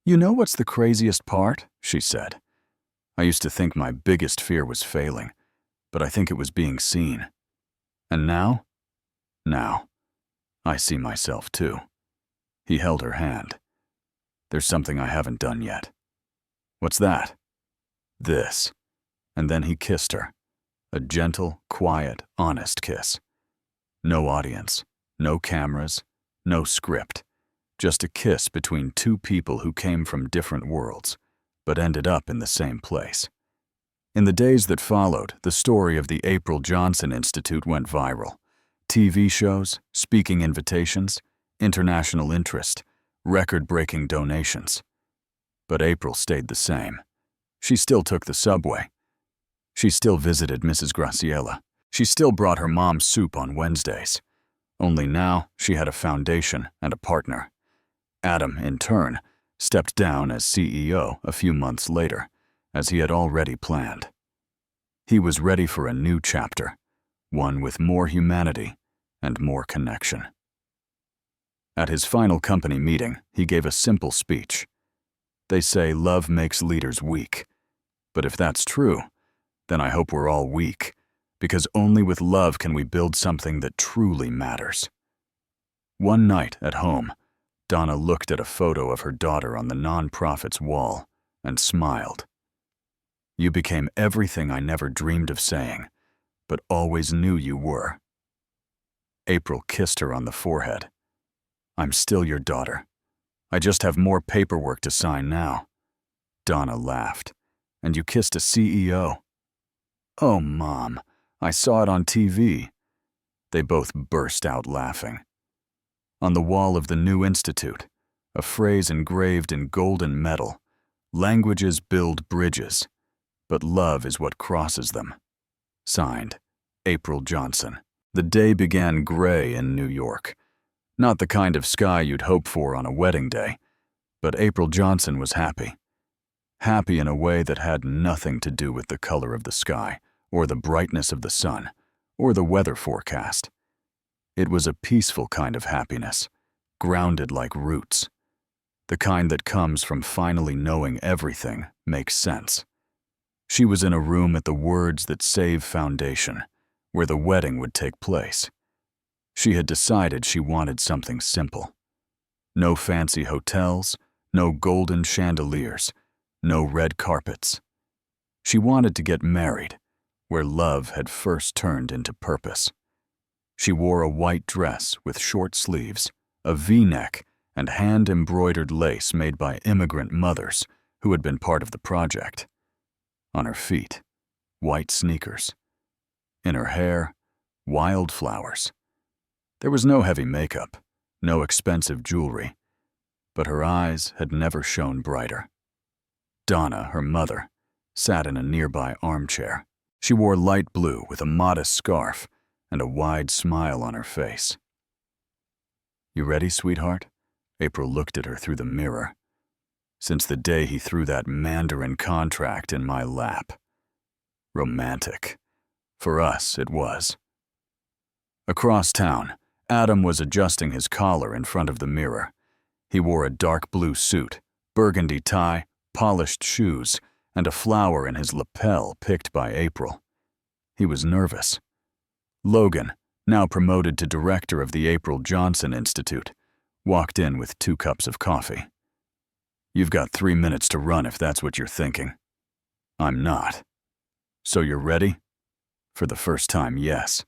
You know what's the craziest part? She said. I used to think my biggest fear was failing, but I think it was being seen. And now? Now, I see myself too. He held her hand. There's something I haven't done yet. What's that? This. And then he kissed her. A gentle, quiet, honest kiss. No audience, no cameras, no script. Just a kiss between two people who came from different worlds, but ended up in the same place. In the days that followed, the story of the April Johnson Institute went viral. TV shows, speaking invitations, international interest, record-breaking donations. But April stayed the same. She still took the subway. She still visited Mrs. Graciela. She still brought her mom soup on Wednesdays. Only now she had a foundation and a partner. Adam, in turn, stepped down as CEO a few months later, as he had already planned. He was ready for a new chapter, one with more humanity and more connection. At his final company meeting, he gave a simple speech. They say love makes leaders weak. But if that's true, then I hope we're all weak, because only with love can we build something that truly matters. One night at home, Donna looked at a photo of her daughter on the nonprofit's wall and smiled. You became everything I never dreamed of saying, but always knew you were. April kissed her on the forehead. I'm still your daughter. I just have more paperwork to sign now. Donna laughed. And you kissed a CEO. Oh, Mom, I saw it on TV. They both burst out laughing. On the wall of the new institute, a phrase engraved in golden metal: languages build bridges, but love is what crosses them. Signed, April Johnson. The day began gray in New York. Not the kind of sky you'd hope for on a wedding day, but April Johnson was happy. Happy in a way that had nothing to do with the color of the sky, or the brightness of the sun, or the weather forecast. It was a peaceful kind of happiness, grounded like roots. The kind that comes from finally knowing everything makes sense. She was in a room at the Words That Save Foundation, where the wedding would take place. She had decided she wanted something simple. No fancy hotels, no golden chandeliers, no red carpets. She wanted to get married, where love had first turned into purpose. She wore a white dress with short sleeves, a V-neck, and hand-embroidered lace made by immigrant mothers who had been part of the project. On her feet, white sneakers. In her hair, wildflowers. There was no heavy makeup, no expensive jewelry, but her eyes had never shone brighter. Donna, her mother, sat in a nearby armchair. She wore light blue with a modest scarf and a wide smile on her face. You ready, sweetheart? April looked at her through the mirror. Since the day he threw that Mandarin contract in my lap. Romantic. For us, it was. Across town, Adam was adjusting his collar in front of the mirror. He wore a dark blue suit, burgundy tie, polished shoes, and a flower in his lapel picked by April. He was nervous. Logan, now promoted to director of the April Johnson Institute, walked in with 2 cups of coffee. You've got 3 minutes to run if that's what you're thinking. I'm not. So you're ready? For the first time, yes.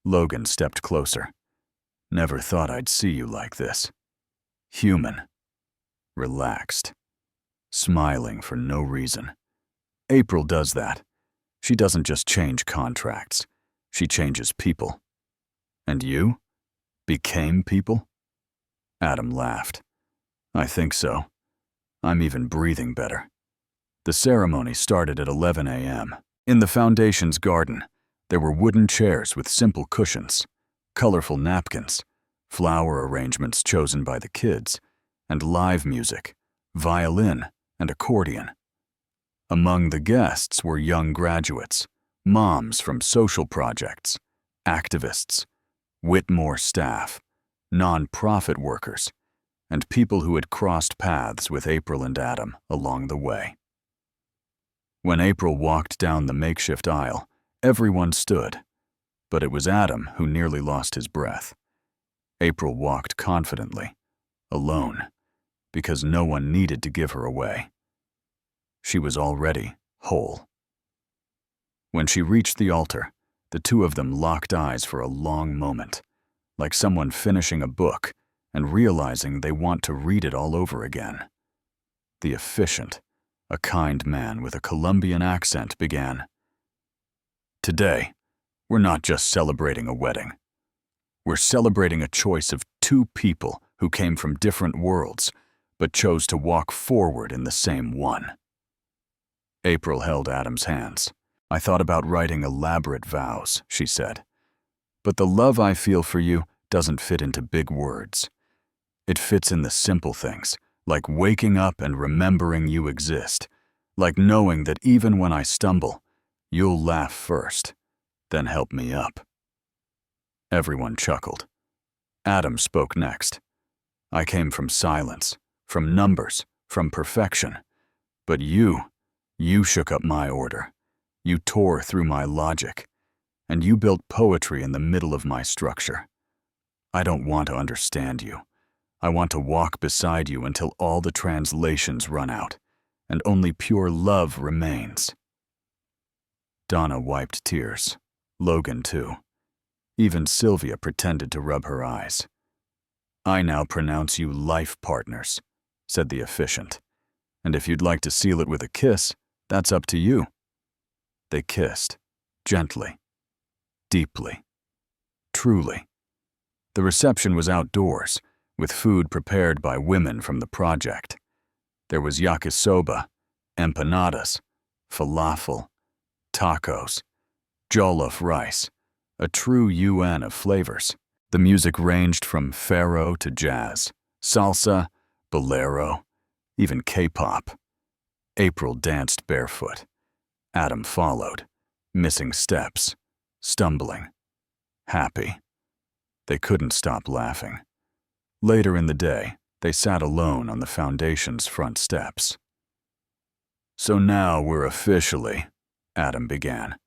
Logan stepped closer. Never thought I'd see you like this. Human. Relaxed. Smiling for no reason. April does that. She doesn't just change contracts. She changes people. And you? Became people? Adam laughed. I think so. I'm even breathing better. The ceremony started at 11 a.m. In the foundation's garden, there were wooden chairs with simple cushions, colorful napkins, flower arrangements chosen by the kids, and live music, violin, and accordion. Among the guests were young graduates, moms from social projects, activists, Whitmore staff, non-profit workers, and people who had crossed paths with April and Adam along the way. When April walked down the makeshift aisle, everyone stood, but it was Adam who nearly lost his breath. April walked confidently, alone, because no one needed to give her away. She was already whole. When she reached the altar, the 2 of them locked eyes for a long moment, like someone finishing a book and realizing they want to read it all over again. The officiant, a kind man with a Colombian accent, began. Today, we're not just celebrating a wedding. We're celebrating a choice of 2 people who came from different worlds, but chose to walk forward in the same one. April held Adam's hands. I thought about writing elaborate vows, she said. But the love I feel for you doesn't fit into big words. It fits in the simple things, like waking up and remembering you exist, like knowing that even when I stumble, you'll laugh first, then help me up. Everyone chuckled. Adam spoke next. I came from silence, from numbers, from perfection. But you shook up my order. You tore through my logic, and you built poetry in the middle of my structure. I don't want to understand you. I want to walk beside you until all the translations run out, and only pure love remains. Donna wiped tears. Logan, too. Even Sylvia pretended to rub her eyes. "I now pronounce you life partners," said the efficient. "And if you'd like to seal it with a kiss, that's up to you." They kissed, gently, deeply, truly. The reception was outdoors, with food prepared by women from the project. There was yakisoba, empanadas, falafel, tacos, jollof rice, a true UN of flavors. The music ranged from Pharaoh to jazz, salsa, bolero, even K-pop. April danced barefoot. Adam followed, missing steps, stumbling, happy. They couldn't stop laughing. Later in the day, they sat alone on the foundation's front steps. "So now we're officially," Adam began,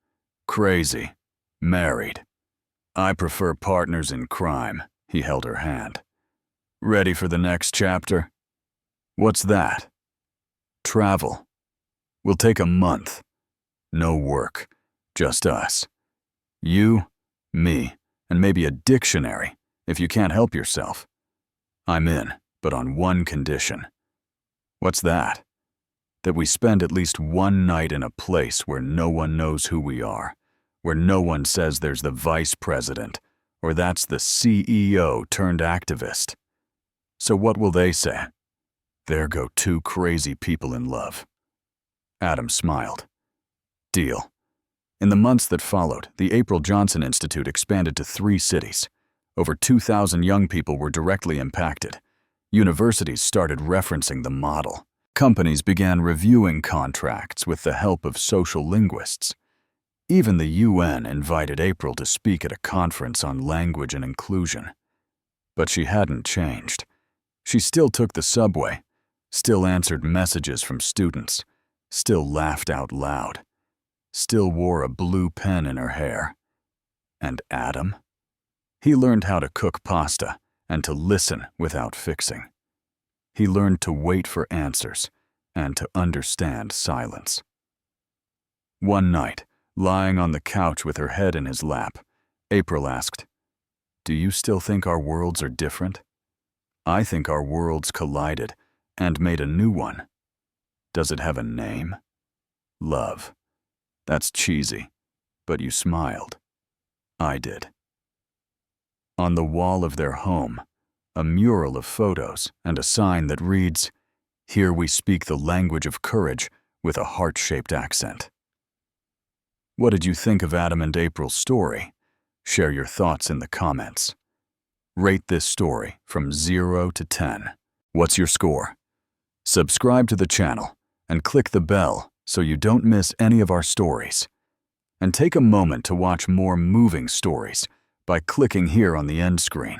"crazy, married. I prefer partners in crime," he held her hand. "Ready for the next chapter?" "What's that?" "Travel. We'll take a month. No work, just us. You, me, and maybe a dictionary, if you can't help yourself. I'm in, but on one condition." "What's that?" "That we spend at least one night in a place where no one knows who we are, where no one says there's the vice president, or that's the CEO turned activist. So what will they say? There go two crazy people in love." Adam smiled. "Deal." In the months that followed, the April Johnson Institute expanded to 3 cities. Over 2,000 young people were directly impacted. Universities started referencing the model. Companies began reviewing contracts with the help of social linguists. Even the UN invited April to speak at a conference on language and inclusion. But she hadn't changed. She still took the subway, still answered messages from students, still laughed out loud, still wore a blue pen in her hair. And Adam? He learned how to cook pasta and to listen without fixing. He learned to wait for answers and to understand silence. One night, lying on the couch with her head in his lap, April asked, "Do you still think our worlds are different? I think our worlds collided and made a new one. Does it have a name? Love. That's cheesy, but you smiled. I did." On the wall of their home, a mural of photos and a sign that reads, "Here we speak the language of courage with a heart-shaped accent." What did you think of Adam and April's story? Share your thoughts in the comments. Rate this story from 0 to 10. What's your score? Subscribe to the channel and click the bell so you don't miss any of our stories. And take a moment to watch more moving stories by clicking here on the end screen.